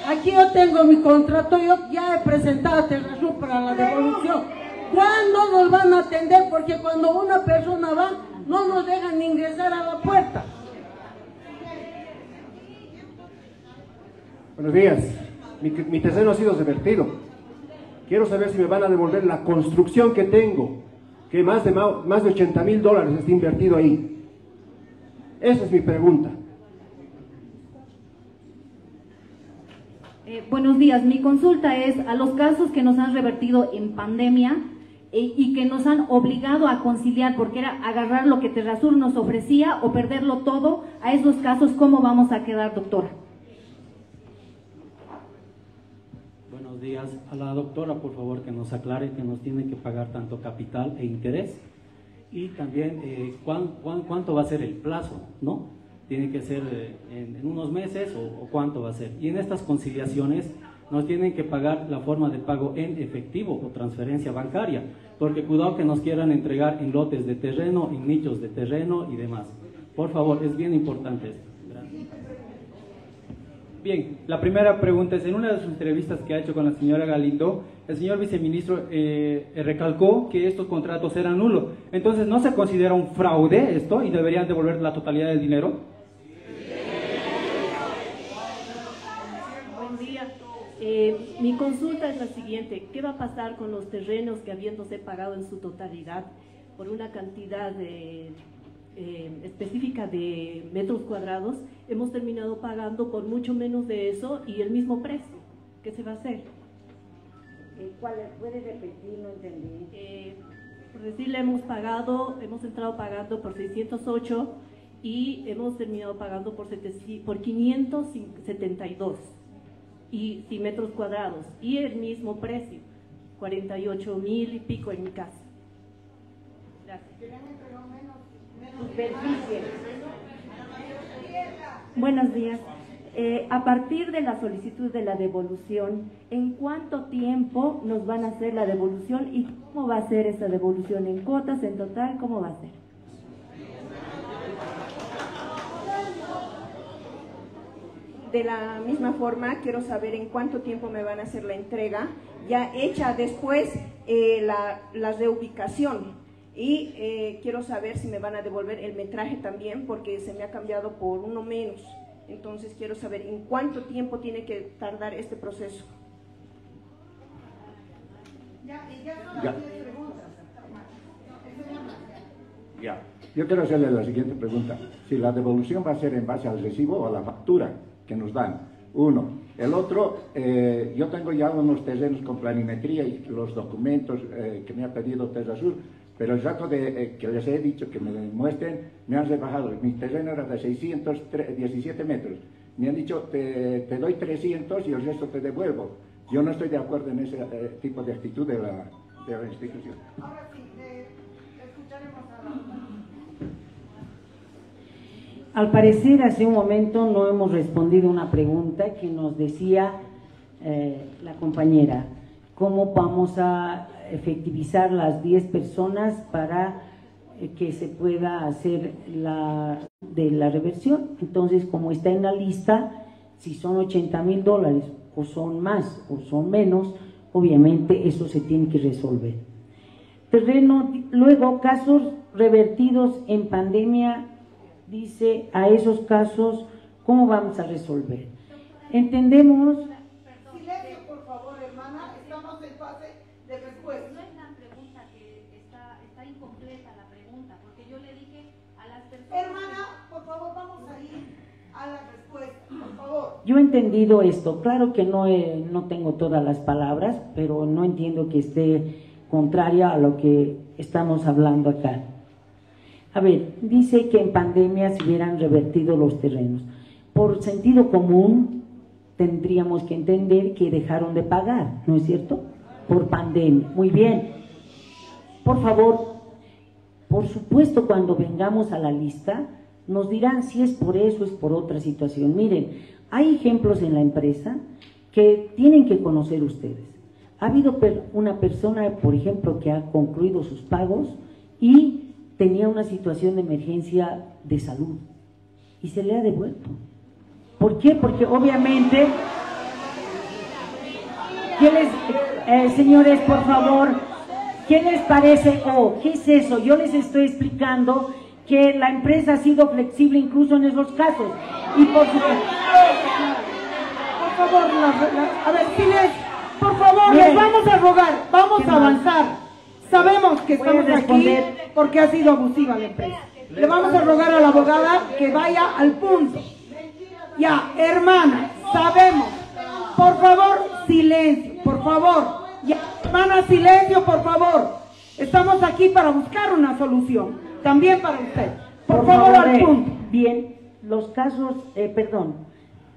Aquí yo tengo mi contrato, yo ya he presentado a Terrasur para la devolución. ¿Cuándo nos van a atender? Porque cuando una persona va, no nos dejan ni ingresar a la puerta. Buenos días. Mi terreno ha sido revertido. Quiero saber si me van a devolver la construcción que tengo, que más de $80,000 está invertido ahí. Esa es mi pregunta. Buenos días, mi consulta es a los casos que nos han revertido en pandemia y que nos han obligado a conciliar, porque era agarrar lo que Terrasur nos ofrecía o perderlo todo. A esos casos, ¿cómo vamos a quedar, doctora? Buenos días. A la doctora, por favor, que nos aclare que nos tiene que pagar tanto capital e interés, y también cuánto va a ser el plazo, ¿no? Tiene que ser en unos meses o cuánto va a ser. Y en estas conciliaciones nos tienen que pagar la forma de pago en efectivo o transferencia bancaria, porque cuidado que nos quieran entregar en lotes de terreno, en nichos de terreno y demás. Por favor, es bien importante esto. Gracias. Bien, la primera pregunta es, en una de sus entrevistas que ha hecho con la señora Galindo, el señor viceministro recalcó que estos contratos eran nulos. Entonces, ¿no se considera un fraude esto y deberían devolver la totalidad del dinero? Buen día. Mi consulta es la siguiente: ¿qué va a pasar con los terrenos que, habiéndose pagado en su totalidad por una cantidad específica de metros cuadrados, hemos terminado pagando por mucho menos de eso y el mismo precio? ¿Qué se va a hacer? ¿Cuál es? ¿Puede repetir? No entendí. Por decirle, hemos entrado pagando por 608 y hemos terminado pagando por 572 y metros cuadrados, y el mismo precio, 48,000 y pico en mi caso. Gracias. Buenos días. A partir de la solicitud de la devolución, ¿en cuánto tiempo nos van a hacer la devolución y cómo va a ser esa devolución? ¿En cuotas, en total? ¿Cómo va a ser? De la misma forma, quiero saber en cuánto tiempo me van a hacer la entrega, ya hecha después la reubicación. Y quiero saber si me van a devolver el metraje también, porque se me ha cambiado por uno menos. Entonces quiero saber en cuánto tiempo tiene que tardar este proceso. Ya. Yo quiero hacerle la siguiente pregunta. Si la devolución va a ser en base al recibo o a la factura que nos dan. Uno. El otro, yo tengo ya unos terrenos con planimetría y los documentos que me ha pedido Terrasur, pero el rato que les he dicho que me muestren, me han rebajado. Mi terreno era de 617 metros. Me han dicho, te doy 300 y el resto te devuelvo. Yo no estoy de acuerdo en ese tipo de actitud de la institución. Ahora sí, escucharemos a la... Al parecer, hace un momento no hemos respondido una pregunta que nos decía la compañera: ¿cómo vamos a efectivizar las 10 personas para que se pueda hacer la reversión? Entonces, como está en la lista, si son $80,000 o son más o son menos, obviamente eso se tiene que resolver. Luego, casos revertidos en pandemia. Dice, a esos casos, ¿cómo vamos a resolver? Entendemos... Silencio, por favor, hermana, estamos en fase de respuesta. No es la pregunta que está incompleta la pregunta, porque yo le dije a las personas... Hermana, por favor, vamos a ir a la respuesta, por favor. Yo he entendido esto, claro que no tengo todas las palabras, pero no entiendo que esté contraria a lo que estamos hablando acá. A ver, dice que en pandemia se hubieran revertido los terrenos. Por sentido común, tendríamos que entender que dejaron de pagar, ¿no es cierto? Por pandemia. Muy bien. Por favor, por supuesto, cuando vengamos a la lista, nos dirán si es por eso, es por otra situación. Miren, hay ejemplos en la empresa que tienen que conocer ustedes. Ha habido una persona, por ejemplo, que ha concluido sus pagos y tenía una situación de emergencia de salud y se le ha devuelto. ¿Por qué? Porque obviamente, señores, por favor, ¿qué les parece? ¿Qué es eso? Yo les estoy explicando que la empresa ha sido flexible incluso en esos casos. Y por favor, a ver, por favor, les vamos a rogar, vamos a avanzar. Sabemos que estamos aquí porque ha sido abusiva la empresa. Le vamos a rogar a la abogada que vaya al punto. Ya, hermana, sabemos. Por favor, silencio, por favor. Ya, hermana, silencio, por favor. Estamos aquí para buscar una solución, también para usted. Por favor, al punto. Bien, los casos,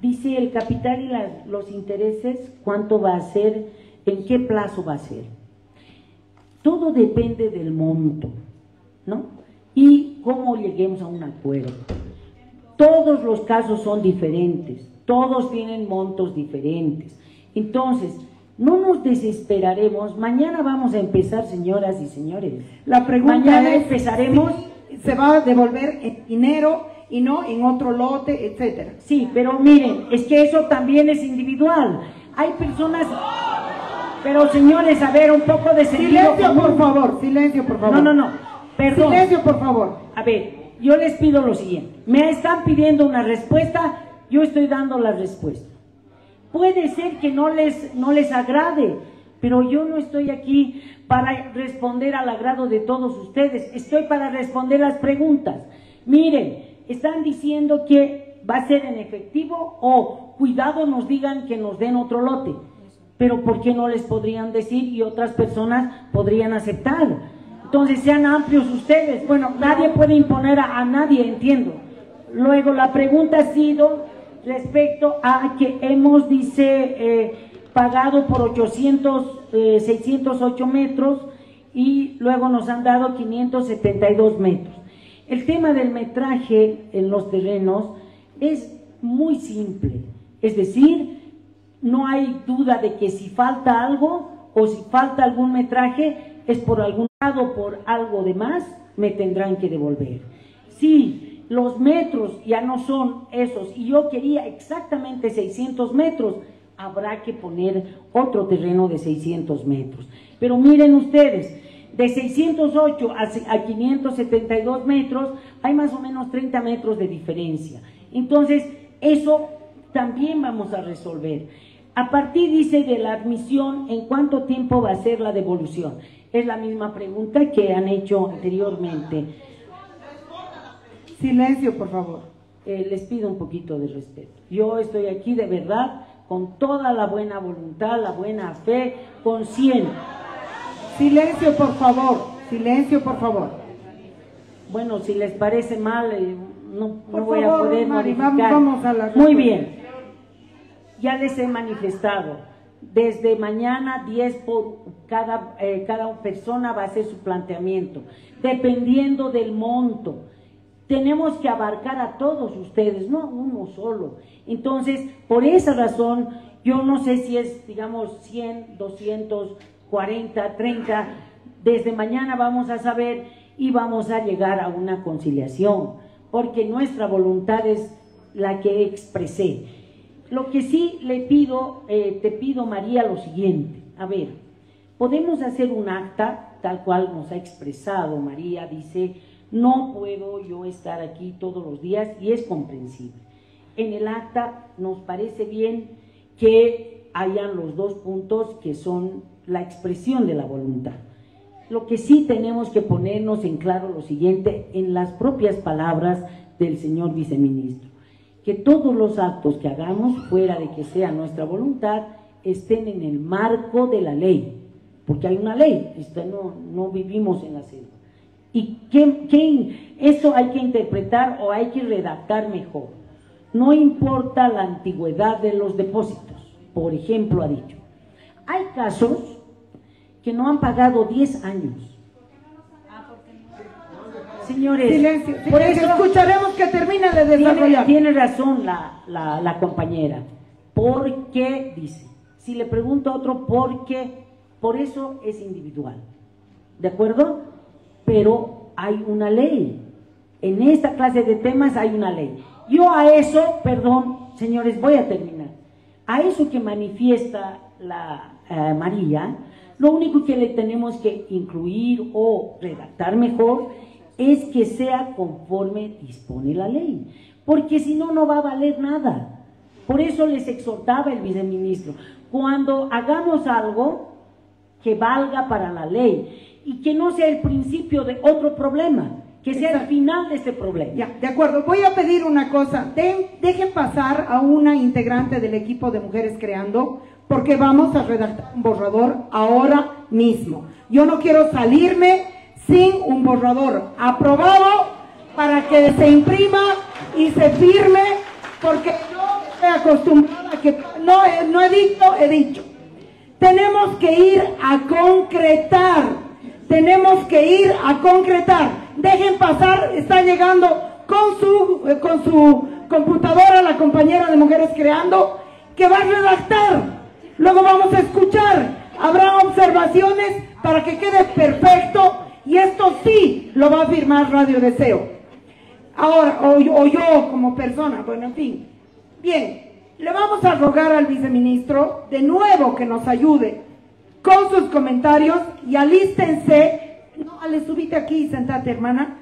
dice el capital y los intereses, ¿cuánto va a ser? ¿En qué plazo va a ser? Todo depende del monto, ¿no? Y cómo lleguemos a un acuerdo. Todos los casos son diferentes, todos tienen montos diferentes. Entonces, no nos desesperaremos. Mañana vamos a empezar, señoras y señores. La pregunta mañana es, empezaremos. Si se va a devolver en dinero y no en otro lote, etcétera. Sí, pero miren, es que eso también es individual. Hay personas... Pero señores, a ver, un poco de sentido silencio, común. por favor, silencio, por favor. No, perdón. Silencio, por favor. A ver, yo les pido lo siguiente. Me están pidiendo una respuesta, yo estoy dando la respuesta. Puede ser que no les agrade, pero yo no estoy aquí para responder al agrado de todos ustedes. Estoy para responder las preguntas. Miren, están diciendo que va a ser en efectivo o cuidado nos digan que nos den otro lote. Pero ¿por qué no les podrían decir y otras personas podrían aceptar? Entonces sean amplios ustedes. Bueno, nadie puede imponer a nadie, entiendo. Luego la pregunta ha sido respecto a que hemos, pagado por 608 metros y luego nos han dado 572 metros. El tema del metraje en los terrenos es muy simple, es decir, no hay duda de que si falta algo o si falta algún metraje es por algún lado, por algo de más, me tendrán que devolver. Si los metros ya no son esos y yo quería exactamente 600 metros, habrá que poner otro terreno de 600 metros. Pero miren ustedes, de 608 a 572 metros hay más o menos 30 metros de diferencia. Entonces, eso también vamos a resolver. A partir, dice, de la admisión, ¿en cuánto tiempo va a ser la devolución? Es la misma pregunta que han hecho anteriormente. Silencio, por favor. Les pido un poquito de respeto. Yo estoy aquí de verdad con toda la buena voluntad, la buena fe, con 100. Silencio, por favor. Silencio, por favor. Bueno, si les parece mal, no voy a favor, poder Mari, modificar. vamos a la Muy bien. Ya les he manifestado. Desde mañana 10 por cada persona va a hacer su planteamiento, dependiendo del monto. Tenemos que abarcar a todos ustedes, no a uno solo. Entonces, por esa razón, yo no sé si es, digamos, 100, 200, 40, 30. Desde mañana vamos a saber y vamos a llegar a una conciliación, porque nuestra voluntad es la que expresé. Lo que sí le pido, te pido, María, lo siguiente. A ver, podemos hacer un acta, tal cual nos ha expresado María, dice, no puedo yo estar aquí todos los días y es comprensible. En el acta nos parece bien que hayan los dos puntos que son la expresión de la voluntad. Lo que sí tenemos que ponernos en claro lo siguiente, en las propias palabras del señor viceministro, que todos los actos que hagamos, fuera de que sea nuestra voluntad, estén en el marco de la ley, porque hay una ley, no vivimos en la selva. ¿Y esto hay que interpretar o hay que redactar mejor? No importa la antigüedad de los depósitos. Por ejemplo, ha dicho, hay casos que no han pagado 10 años. Señores, silencio, por eso escucharemos que termina de desarrollar. Tiene razón la compañera. ¿Por qué? Dice. Si le pregunto a otro, ¿por qué? Por eso es individual. ¿De acuerdo? Pero hay una ley. En esta clase de temas hay una ley. Yo a eso, perdón, señores, voy a terminar. A eso que manifiesta la María, lo único que le tenemos que incluir o redactar mejor es que sea conforme dispone la ley, porque si no, no va a valer nada. Por eso les exhortaba el viceministro, cuando hagamos algo que valga para la ley y que no sea el principio de otro problema, que sea el final de este problema. Ya, de acuerdo, voy a pedir una cosa, dejen pasar a una integrante del equipo de Mujeres Creando, porque vamos a redactar un borrador ahora mismo. Yo no quiero salirme sin un borrador aprobado para que se imprima y se firme, porque no estoy acostumbrada a que no he dicho. Tenemos que ir a concretar, dejen pasar, está llegando con su computadora la compañera de Mujeres Creando, que va a redactar, luego vamos a escuchar, habrá observaciones para que quede perfecto. Y esto sí lo va a firmar Radio Deseo. Ahora, o yo como persona, bueno, en fin. Bien, le vamos a rogar al viceministro de nuevo que nos ayude con sus comentarios y alístense. No, Ale, subite aquí y sentate, hermana.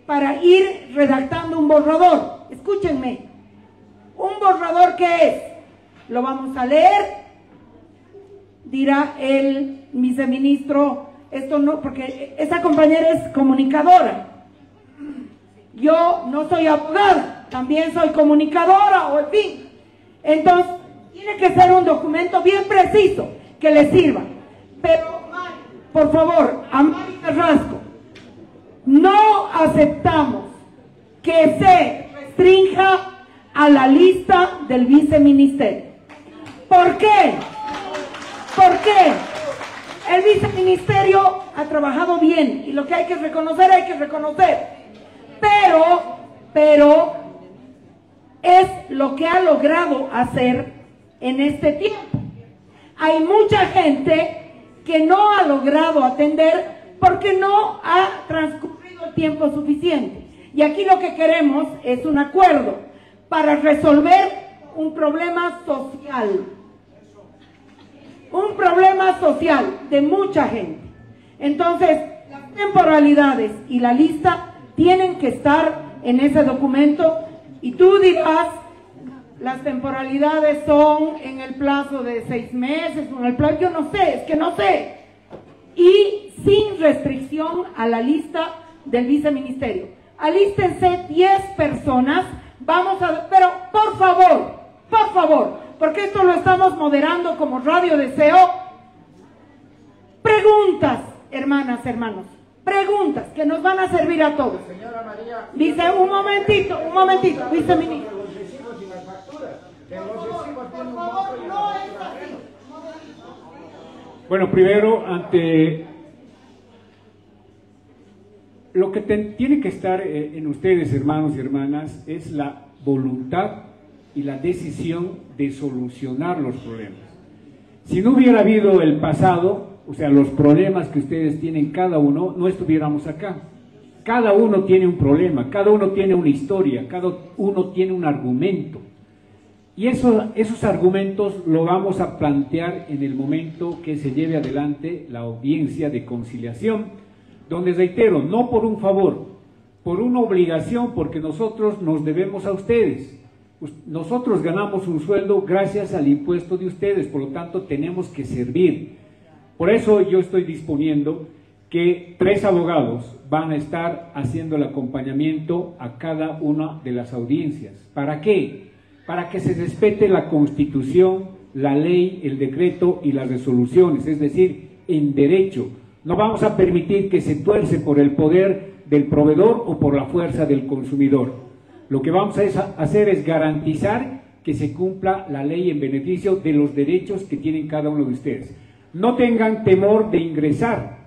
Para ir redactando un borrador. Escúchenme. ¿Un borrador qué es? Lo vamos a leer. Dirá el viceministro. Esto no, porque esa compañera es comunicadora. Yo no soy abogada, también soy comunicadora, o en fin. Entonces, tiene que ser un documento bien preciso, que le sirva. Pero, por favor, a Mari Carrasco, no aceptamos que se restrinja a la lista del viceministerio. ¿Por qué? ¿Por qué? El viceministerio ha trabajado bien y lo que hay que reconocer, pero es lo que ha logrado hacer en este tiempo. Hay mucha gente que no ha logrado atender porque no ha transcurrido el tiempo suficiente. Y aquí lo que queremos es un acuerdo para resolver un problema social. Un problema social de mucha gente. Entonces, las temporalidades y la lista tienen que estar en ese documento y tú dirás, las temporalidades son en el plazo de 6 meses, o en el plazo, yo no sé, es que no sé. Y sin restricción a la lista del viceministerio. Alístense 10 personas, pero por favor, porque esto lo estamos moderando como Radio Deseo. Preguntas, hermanas, hermanos, preguntas que nos van a servir a todos. Señora María, dice, un momentito, viceministro. Los recibos y las facturas. Por favor, no es así. Bueno, primero, ante lo que tiene que estar en ustedes, hermanos y hermanas, es la voluntad y la decisión de solucionar los problemas. Si no hubiera habido el pasado, o sea, los problemas que ustedes tienen cada uno, no estuviéramos acá. Cada uno tiene un problema, cada uno tiene una historia, cada uno tiene un argumento. Y esos argumentos lo vamos a plantear en el momento que se lleve adelante la audiencia de conciliación, donde, reitero, no por un favor, por una obligación, porque nosotros nos debemos a ustedes. Nosotros ganamos un sueldo gracias al impuesto de ustedes, por lo tanto tenemos que servir. Por eso yo estoy disponiendo que 3 abogados van a estar haciendo el acompañamiento a cada una de las audiencias. ¿Para qué? Para que se respete la Constitución, la ley, el decreto y las resoluciones, es decir, en derecho. No vamos a permitir que se tuerce por el poder del proveedor o por la fuerza del consumidor. Lo que vamos a hacer es garantizar que se cumpla la ley en beneficio de los derechos que tienen cada uno de ustedes. No tengan temor de ingresar.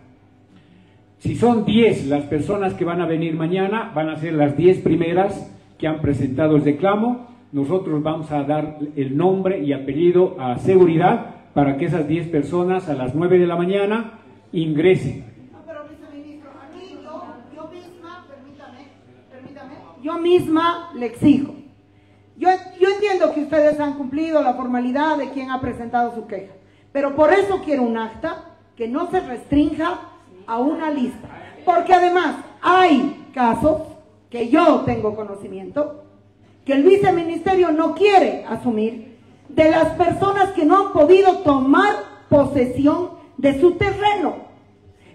Si son 10 las personas que van a venir mañana, van a ser las 10 primeras que han presentado el reclamo. Nosotros vamos a dar el nombre y apellido a seguridad para que esas 10 personas a las 9 de la mañana ingresen. Pero viceministro, a mí yo misma, permítame, yo misma le exijo. Yo entiendo que ustedes han cumplido la formalidad de quien ha presentado su queja, pero por eso quiero un acta que no se restrinja a una lista, porque además hay casos que yo tengo conocimiento que el viceministerio no quiere asumir de las personas que no han podido tomar posesión de su terreno.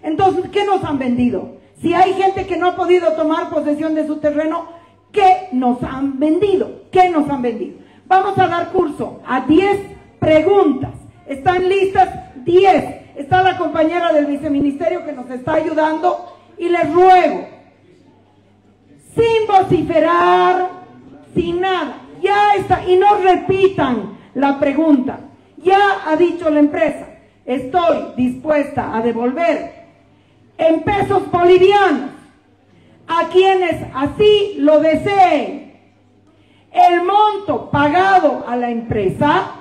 Entonces, ¿qué nos han vendido? Si hay gente que no ha podido tomar posesión de su terreno, ¿qué nos han vendido? ¿Qué nos han vendido? Vamos a dar curso a 10 preguntas. Están listas 10. Está la compañera del viceministerio que nos está ayudando y les ruego, sin vociferar, sin nada, ya está, y no repitan la pregunta. Ya ha dicho la empresa, estoy dispuesta a devolver en pesos bolivianos a quienes así lo deseen el monto pagado a la empresa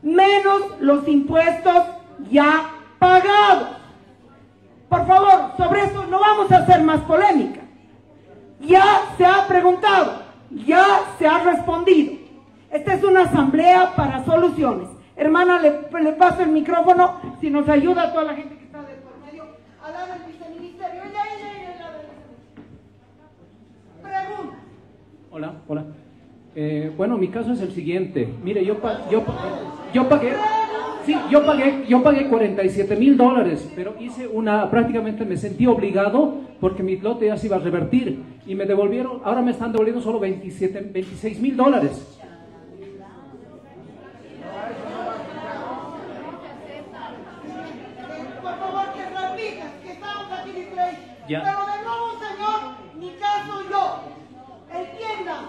menos los impuestos ya pagados. Por favor, sobre eso no vamos a hacer más polémica. Ya se ha preguntado, ya se ha respondido. Esta es una asamblea para soluciones. Hermana, le paso el micrófono, si nos ayuda a toda la gente que está de por medio, a dar al viceministerio. Pregunta. Hola. Bueno, mi caso es el siguiente. Mire, yo pagué $47,000, pero prácticamente me sentí obligado porque mi lote ya se iba a revertir y me devolvieron, ahora me están devolviendo solo $26,000. Por favor, que repitas, que estamos aquí distraídos. Ya. Pero de nuevo, señor, mi caso yo. Entienda.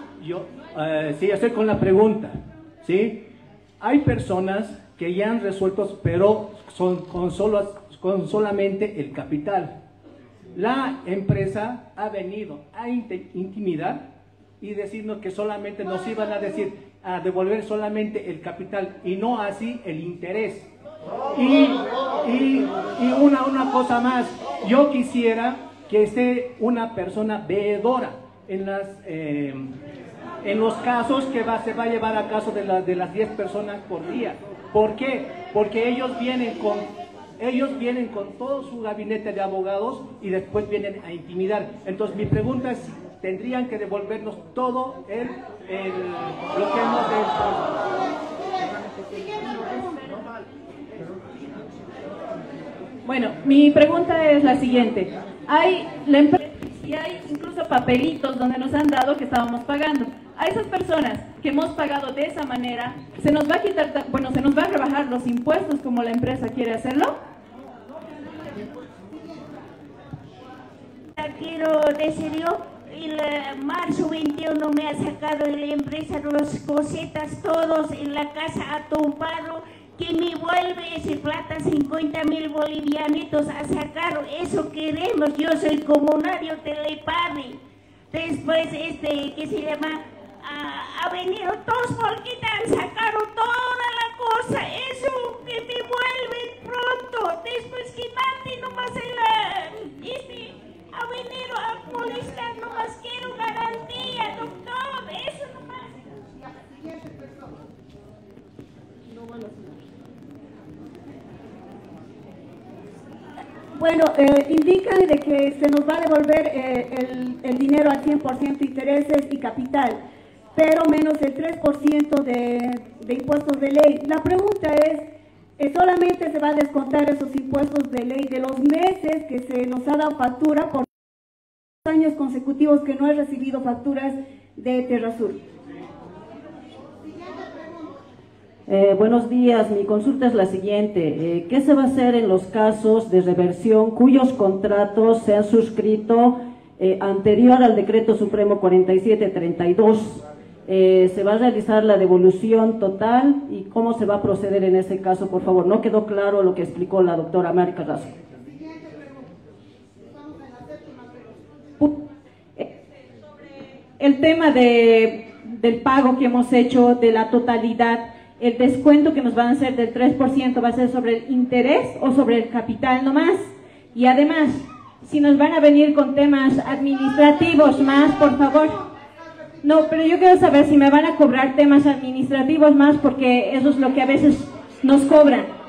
Sí, estoy con la pregunta, ¿sí? Hay personas que ya han resuelto, pero son con solamente el capital. La empresa ha venido a intimidar y decirnos que solamente nos iban a devolver solamente el capital y no así el interés. Y una cosa más, yo quisiera que esté una persona veedora en los casos que se va a llevar a caso de las 10 personas por día. ¿Por qué? Porque ellos vienen con todo su gabinete de abogados y después vienen a intimidar. Entonces mi pregunta es si tendrían que devolvernos todo lo que hemos hecho. Bueno, mi pregunta es la siguiente. Hay incluso papelitos donde nos han dado que estábamos pagando. A esas personas que hemos pagado de esa manera, se nos va a rebajar los impuestos como la empresa quiere hacerlo. Quiero decir yo, el marzo 21 me ha sacado de la empresa las cositas todos en la casa a Tumparo, que me vuelve ese plata 50,000 bolivianitos a sacar. Eso queremos. Yo soy comunario Telepare. Después que se llama ha venido todos polquitas, sacaron toda la cosa. Eso que me vuelven pronto. Después que mande nomás ha venido a molestar, nomás quiero garantía, doctor. Eso nomás. Bueno, indican de que se nos va a devolver el dinero al 100% intereses y capital, pero menos el 3% de impuestos de ley. La pregunta es, ¿solamente se va a descontar esos impuestos de ley de los meses que se nos ha dado factura por años consecutivos que no he recibido facturas de Terrasur? Buenos días, mi consulta es la siguiente. ¿Qué se va a hacer en los casos de reversión cuyos contratos se han suscrito anterior al Decreto Supremo 4732? ¿Se va a realizar la devolución total y cómo se va a proceder en ese caso? Por favor, no quedó claro lo que explicó la doctora Mari Carrasco. El tema del pago que hemos hecho de la totalidad, el descuento que nos van a hacer del 3% va a ser sobre el interés o sobre el capital nomás. Y además, si nos van a venir con temas administrativos más, por favor. No, pero yo quiero saber si me van a cobrar temas administrativos más, porque eso es lo que a veces nos cobran.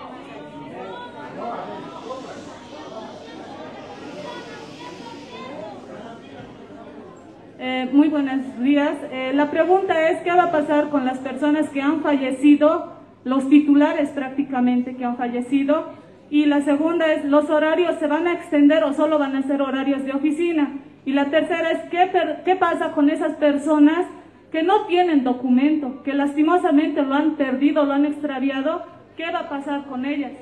Muy buenos días. La pregunta es, ¿qué va a pasar con las personas que han fallecido, los titulares prácticamente que han fallecido? Y la segunda es, ¿los horarios se van a extender o solo van a ser horarios de oficina? Y la tercera es, ¿qué pasa con esas personas que no tienen documento, que lastimosamente lo han perdido, lo han extraviado? ¿Qué va a pasar con ellas?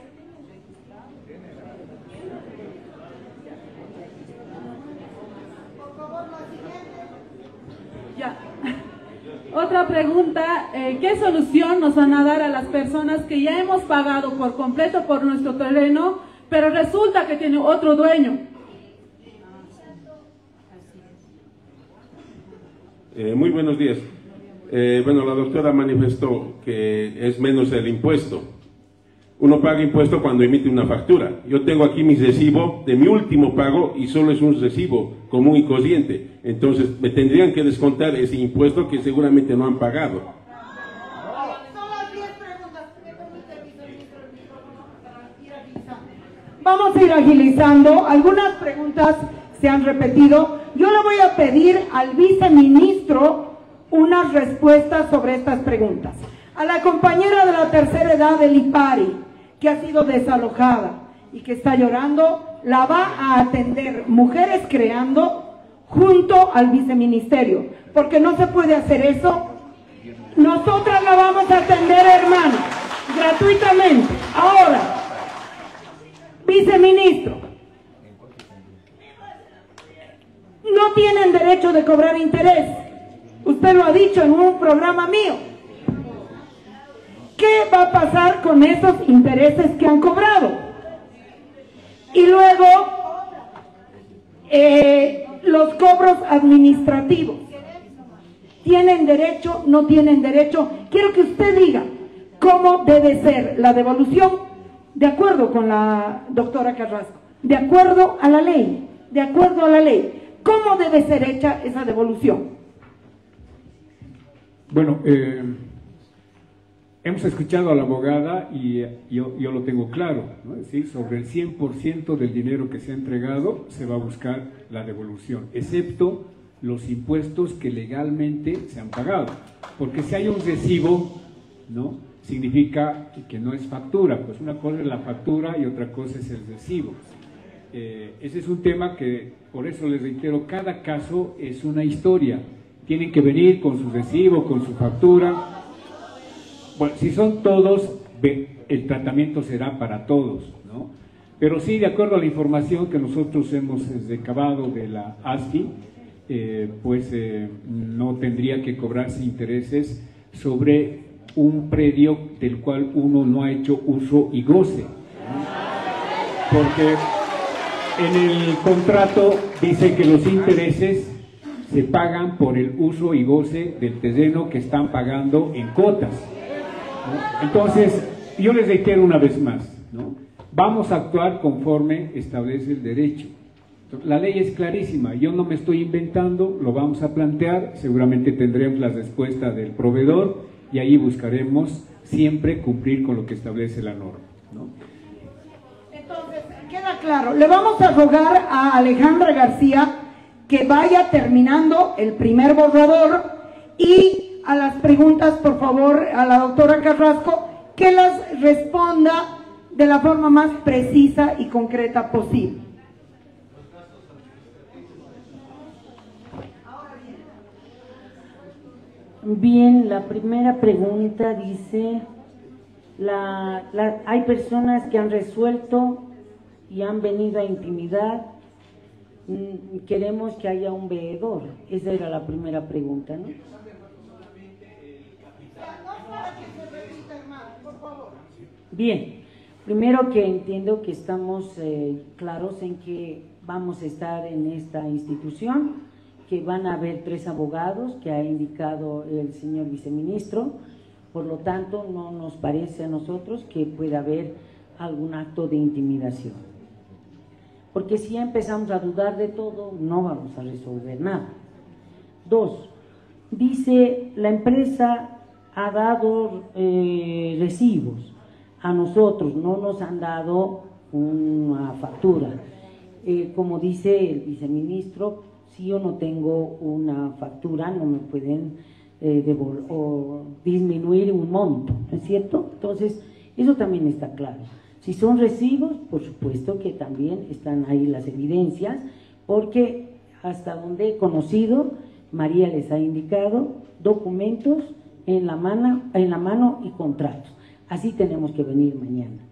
Ya. Otra pregunta, ¿qué solución nos van a dar a las personas que ya hemos pagado por completo por nuestro terreno, pero resulta que tiene otro dueño? Muy buenos días. Bueno, la doctora manifestó que es menos el impuesto. Uno paga impuesto cuando emite una factura. Yo tengo aquí mi recibo de mi último pago y solo es un recibo común y corriente. Entonces me tendrían que descontar ese impuesto que seguramente no han pagado. Vamos a ir agilizando. Algunas preguntas se han repetido. Yo le voy a pedir al viceministro unas respuestas sobre estas preguntas. A la compañera de la tercera edad del IPARI, que ha sido desalojada y que está llorando, la va a atender Mujeres Creando junto al viceministerio, porque no se puede hacer eso. Nosotras la vamos a atender, hermano, gratuitamente. Ahora, viceministro, no tienen derecho de cobrar interés. Usted lo ha dicho en un programa mío. ¿Qué va a pasar con esos intereses que han cobrado? Y luego, los cobros administrativos. ¿Tienen derecho? ¿No tienen derecho? Quiero que usted diga cómo debe ser la devolución, de acuerdo con la doctora Carrasco, de acuerdo a la ley, de acuerdo a la ley. ¿Cómo debe ser hecha esa devolución? Bueno, hemos escuchado a la abogada y yo lo tengo claro, ¿no? Es decir, sobre el 100% del dinero que se ha entregado se va a buscar la devolución, excepto los impuestos que legalmente se han pagado. Porque si hay un recibo, ¿no?, significa que no es factura. Pues una cosa es la factura y otra cosa es el recibo. Ese es un tema que, por eso les reitero, cada caso es una historia. Tienen que venir con su recibo, con su factura. Bueno, si son todos, el tratamiento será para todos, ¿no? Pero sí, de acuerdo a la información que nosotros hemos recabado de la ASFI, no tendría que cobrarse intereses sobre un predio del cual uno no ha hecho uso y goce, ¿no? Porque en el contrato dice que los intereses se pagan por el uso y goce del terreno que están pagando en cuotas, ¿no? Entonces, yo les reitero una vez más, ¿no?, vamos a actuar conforme establece el derecho. La ley es clarísima, yo no me estoy inventando, lo vamos a plantear, seguramente tendremos la respuesta del proveedor y ahí buscaremos siempre cumplir con lo que establece la norma, ¿no? Entonces, queda claro, le vamos a rogar a Alejandra García que vaya terminando el primer borrador y a las preguntas, por favor, a la doctora Carrasco, que las responda de la forma más precisa y concreta posible. Bien, la primera pregunta dice, Hay personas que han resuelto y han venido a intimidar. Queremos que haya un veedor. Esa era la primera pregunta, ¿no? Bien, primero que entiendo que estamos claros en que vamos a estar en esta institución, que van a haber 3 abogados que ha indicado el señor viceministro, por lo tanto no nos parece a nosotros que pueda haber algún acto de intimidación. Porque si ya empezamos a dudar de todo, no vamos a resolver nada. 2, dice, la empresa ha dado recibos. A nosotros no nos han dado una factura. Como dice el viceministro, si yo no tengo una factura, no me pueden disminuir un monto, ¿no es cierto? Entonces, eso también está claro. Si son recibos, por supuesto que también están ahí las evidencias, porque hasta donde he conocido, María les ha indicado documentos en la mano y contratos. Así tenemos que venir mañana.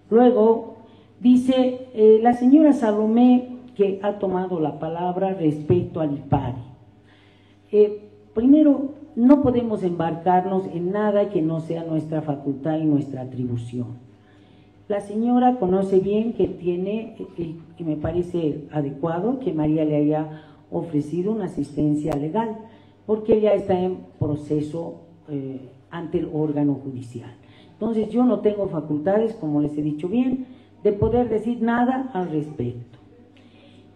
Luego, dice la señora Salomé, que ha tomado la palabra respecto al IPARI. Primero, no podemos embarcarnos en nada que no sea nuestra facultad y nuestra atribución. La señora conoce bien que tiene, y me parece adecuado que María le haya ofrecido una asistencia legal, porque ella está en proceso ante el órgano judicial. Entonces yo no tengo facultades, como les he dicho bien, de poder decir nada al respecto.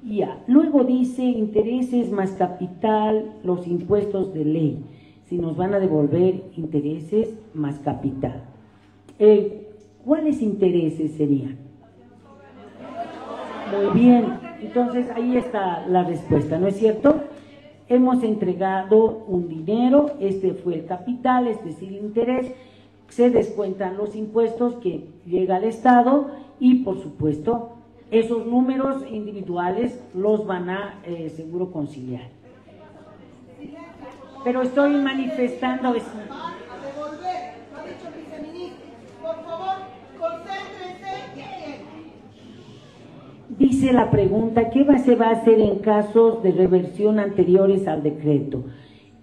Ya, luego dice intereses más capital, los impuestos de ley, si nos van a devolver intereses más capital. ¿Cuáles intereses serían? Muy bien, entonces ahí está la respuesta, ¿no es cierto? Hemos entregado un dinero, este fue el capital, este es el interés, se descuentan los impuestos que llega al Estado y por supuesto esos números individuales los van a seguro conciliar. Pero estoy manifestando eso. Dice la pregunta, ¿qué se va a hacer en casos de reversión anteriores al decreto?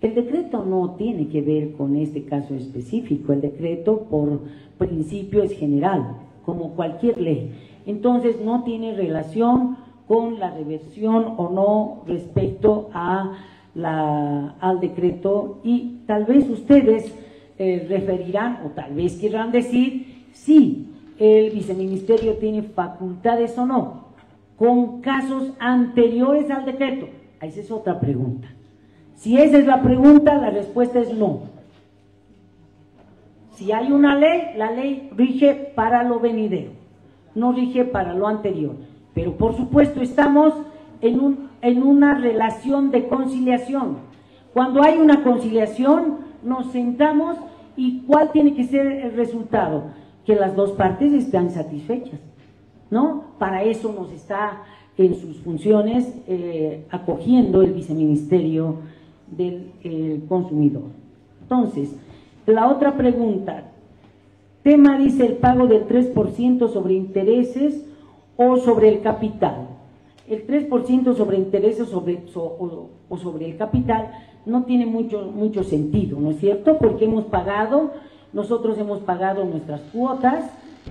El decreto no tiene que ver con este caso específico, el decreto por principio es general, como cualquier ley. Entonces no tiene relación con la reversión o no respecto a al decreto, y tal vez ustedes referirán o tal vez querrán decir si el viceministerio tiene facultades o no con casos anteriores al decreto. Esa es otra pregunta. Si esa es la pregunta, la respuesta es no. Si hay una ley, la ley rige para lo venidero, no rige para lo anterior. Pero por supuesto estamos en una relación de conciliación. Cuando hay una conciliación, nos sentamos y ¿cuál tiene que ser el resultado? Que las dos partes están satisfechas, ¿no? Para eso nos está en sus funciones acogiendo el viceministerio del consumidor. Entonces, la otra pregunta, tema dice el pago del 3% sobre intereses o sobre el capital. El 3% sobre intereses o sobre el capital no tiene mucho sentido, ¿no es cierto? Porque nosotros hemos pagado nuestras cuotas,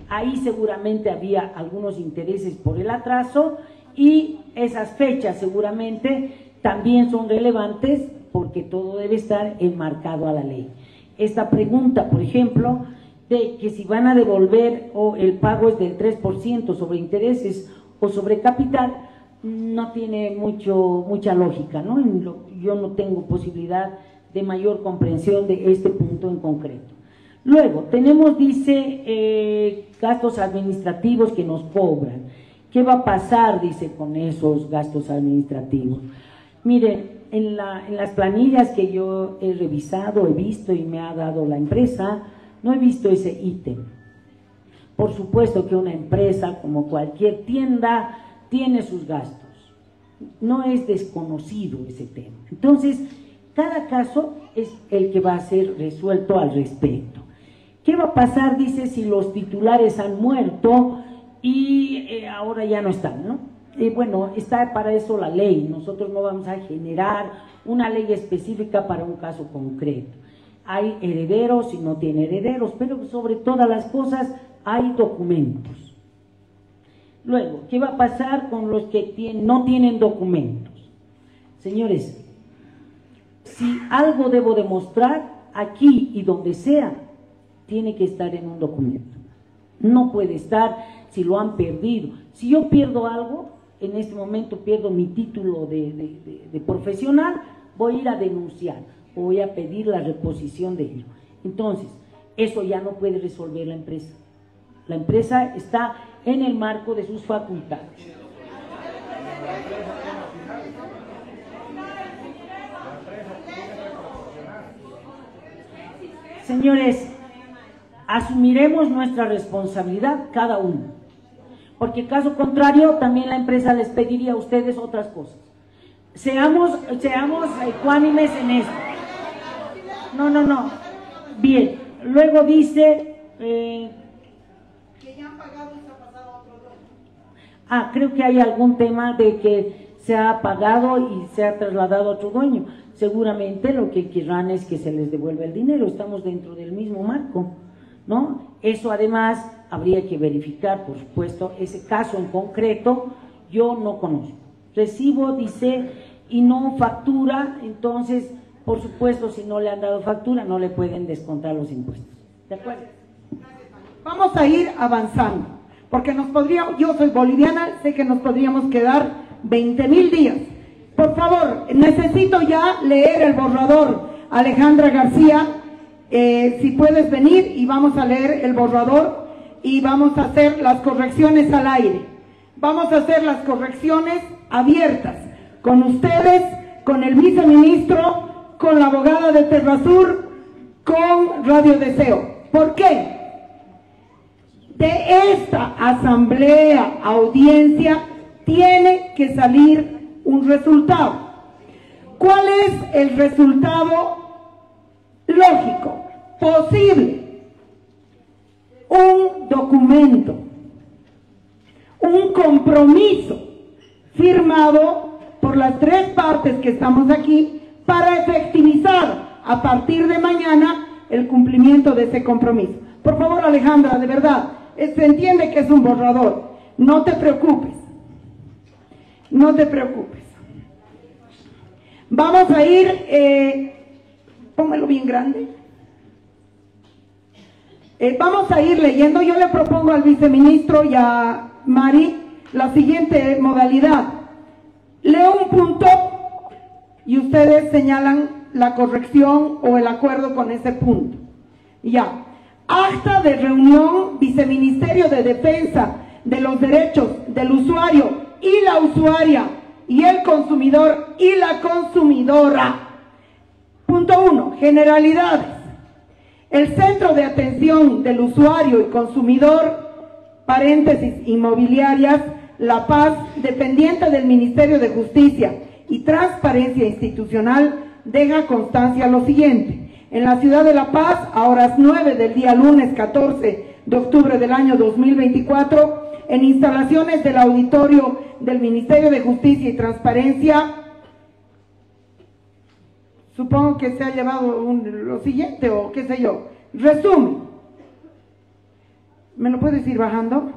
ahí seguramente había algunos intereses por el atraso y esas fechas seguramente también son relevantes porque todo debe estar enmarcado a la ley. Esta pregunta, por ejemplo, de que si van a devolver o el pago es del 3% sobre intereses o sobre capital, no tiene mucha lógica, ¿no? Yo no tengo posibilidad de mayor comprensión de este punto en concreto. Luego, tenemos, dice, gastos administrativos que nos cobran. ¿Qué va a pasar, dice, con esos gastos administrativos? Miren, en las planillas que yo he revisado, he visto y me ha dado la empresa, no he visto ese ítem. Por supuesto que una empresa, como cualquier tienda, tiene sus gastos. No es desconocido ese tema. Entonces, cada caso es el que va a ser resuelto al respecto. ¿Qué va a pasar, dice, si los titulares han muerto y ahora ya no están, ¿no? Bueno, está para eso la ley. Nosotros no vamos a generar una ley específica para un caso concreto. Hay herederos y no tiene herederos, pero sobre todas las cosas hay documentos. Luego, ¿qué va a pasar con los que no tienen documentos? Señores, si algo debo demostrar, aquí y donde sea, tiene que estar en un documento. No puede estar si lo han perdido. Si yo pierdo algo, en este momento pierdo mi título de profesional, voy a ir a denunciar, voy a pedir la reposición de ello. Entonces, eso ya no puede resolver la empresa. La empresa está en el marco de sus facultades. Señores, asumiremos nuestra responsabilidad cada uno, porque caso contrario también la empresa les pediría a ustedes otras cosas. Seamos ecuánimes en esto. No. Bien, luego dice que ya han pagado y se ha pasado a otro dueño. Creo que hay algún tema de que se ha pagado y se ha trasladado a otro dueño. Seguramente lo que querrán es que se les devuelva el dinero. Estamos dentro del mismo marco, ¿no? Eso además habría que verificar, por supuesto. Ese caso en concreto yo no conozco. Recibo, dice, y no factura. Entonces, por supuesto, si no le han dado factura, no le pueden descontar los impuestos. ¿De acuerdo? Vamos a ir avanzando, porque yo soy boliviana, sé que nos podríamos quedar 20.000 días. Por favor, necesito ya leer el borrador. Alejandra García, si puedes venir y vamos a leer el borrador y vamos a hacer las correcciones al aire. Vamos a hacer las correcciones abiertas con ustedes, con el viceministro, con la abogada de Terrasur, con Radio Deseo. ¿Por qué? De esta asamblea, audiencia, tiene que salir un resultado. ¿Cuál es el resultado lógico, posible? Un documento, un compromiso firmado por las tres partes que estamos aquí para efectivizar a partir de mañana el cumplimiento de ese compromiso. Por favor, Alejandra, de verdad, se entiende que es un borrador. No te preocupes. No te preocupes. Vamos a ir, póngalo bien grande. Vamos a ir leyendo. Yo le propongo al viceministro y a Mari la siguiente modalidad. Leo un punto y ustedes señalan la corrección o el acuerdo con ese punto. Ya. Acta de reunión, Viceministerio de Defensa de los Derechos del Usuario y la usuaria y el consumidor y la consumidora. Punto 1. Generalidades. El Centro de Atención del Usuario y Consumidor, paréntesis, inmobiliarias, La Paz, dependiente del Ministerio de Justicia y Transparencia Institucional, deja constancia lo siguiente. En la ciudad de La Paz, a horas 9 del día lunes 14 de octubre del año 2024, en instalaciones del auditorio del Ministerio de Justicia y Transparencia, supongo que se ha llevado lo siguiente o qué sé yo, resumen. ¿Me lo puedes ir bajando?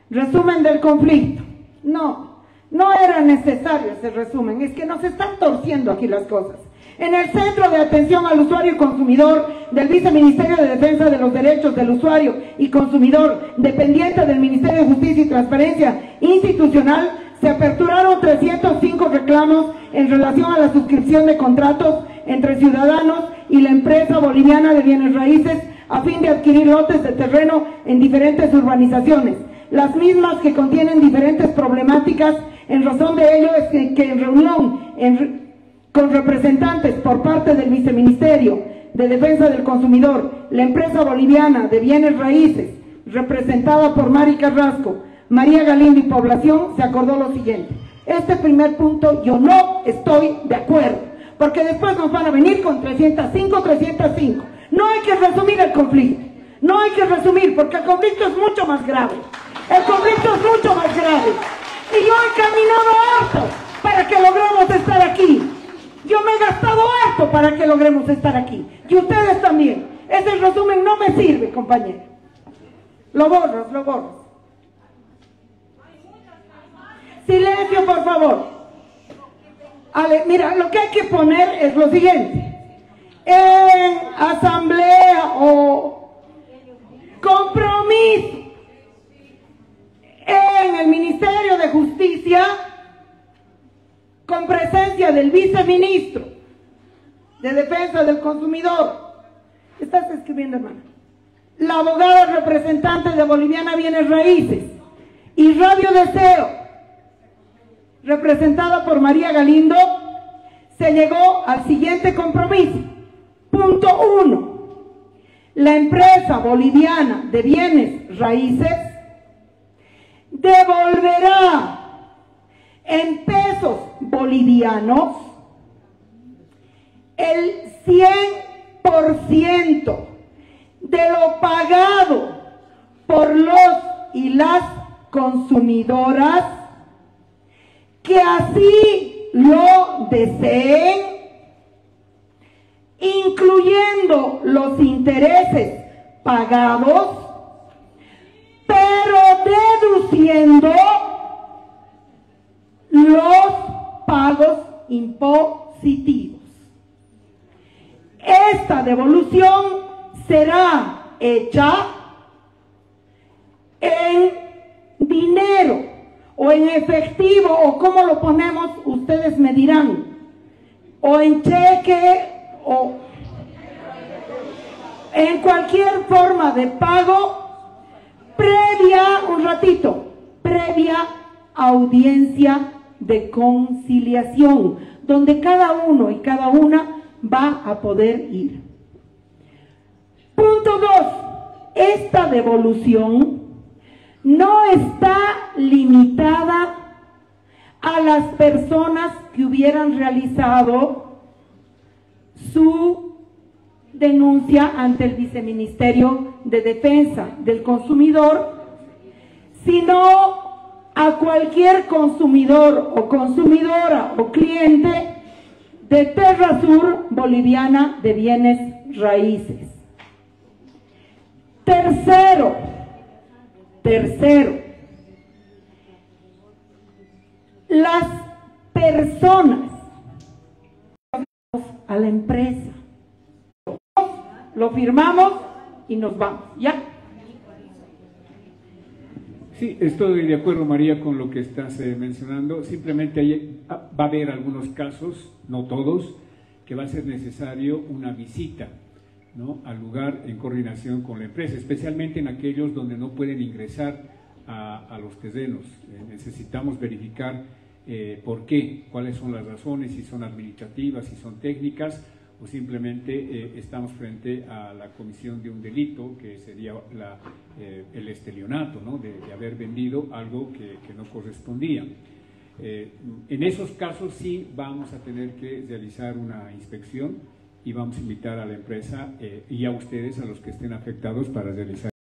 Resumen del conflicto. No era necesario ese resumen, es que nos están torciendo aquí las cosas. En el Centro de Atención al Usuario y Consumidor del Viceministerio de Defensa de los Derechos del Usuario y Consumidor, dependiente del Ministerio de Justicia y Transparencia Institucional, se aperturaron 305 reclamos en relación a la suscripción de contratos entre ciudadanos y la empresa boliviana de bienes raíces a fin de adquirir lotes de terreno en diferentes urbanizaciones. Las mismas que contienen diferentes problemáticas. En razón de ello es que en reunión con representantes por parte del Viceministerio de Defensa del Consumidor, la empresa boliviana de bienes raíces, representada por Mari Carrasco, María Galindo y Población, se acordó lo siguiente. Este primer punto yo no estoy de acuerdo, porque después nos van a venir con 305, 305. No hay que resumir el conflicto, no hay que resumir, porque el conflicto es mucho más grave. El conflicto es mucho más grave. Y yo he caminado harto para que logremos estar aquí. Yo me he gastado harto para que logremos estar aquí. Y ustedes también. Ese resumen no me sirve, compañero. Lo borras, lo borras. Silencio, por favor. Ale, mira, lo que hay que poner es lo siguiente. En asamblea o compromiso en el Ministerio de Justicia, con presencia del viceministro de Defensa del Consumidor. ¿Estás escribiendo, hermana? La abogada representante de Boliviana Bienes Raíces y Radio Deseo, representada por María Galindo, se llegó al siguiente compromiso. Punto 1. La empresa boliviana de bienes raíces devolverá en pesos bolivianos el 100% de lo pagado por los y las consumidoras que así lo deseen, incluyendo los intereses pagados, pero deduciendo los pagos impositivos. Esta devolución será hecha en dinero o en efectivo, o como lo ponemos, ustedes me dirán, o en cheque o en cualquier forma de pago previa audiencia de conciliación, donde cada uno y cada una va a poder ir. Punto 2. Esta devolución no está limitada a las personas que hubieran realizado su denuncia ante el Viceministerio de Defensa del Consumidor, sino a cualquier consumidor o consumidora o cliente de Terrasur Boliviana de Bienes Raíces. Tercero, las personas a la empresa. Lo firmamos y nos vamos, ¿ya? Sí, estoy de acuerdo, María, con lo que estás mencionando. Simplemente va a haber algunos casos, no todos, que va a ser necesario una visita, ¿no?, al lugar en coordinación con la empresa, especialmente en aquellos donde no pueden ingresar a los terrenos. Necesitamos verificar por qué, cuáles son las razones, si son administrativas, si son técnicas, o simplemente estamos frente a la comisión de un delito, que sería el estelionato, ¿no?, de haber vendido algo que no correspondía. En esos casos sí vamos a tener que realizar una inspección y vamos a invitar a la empresa y a ustedes, a los que estén afectados, para realizar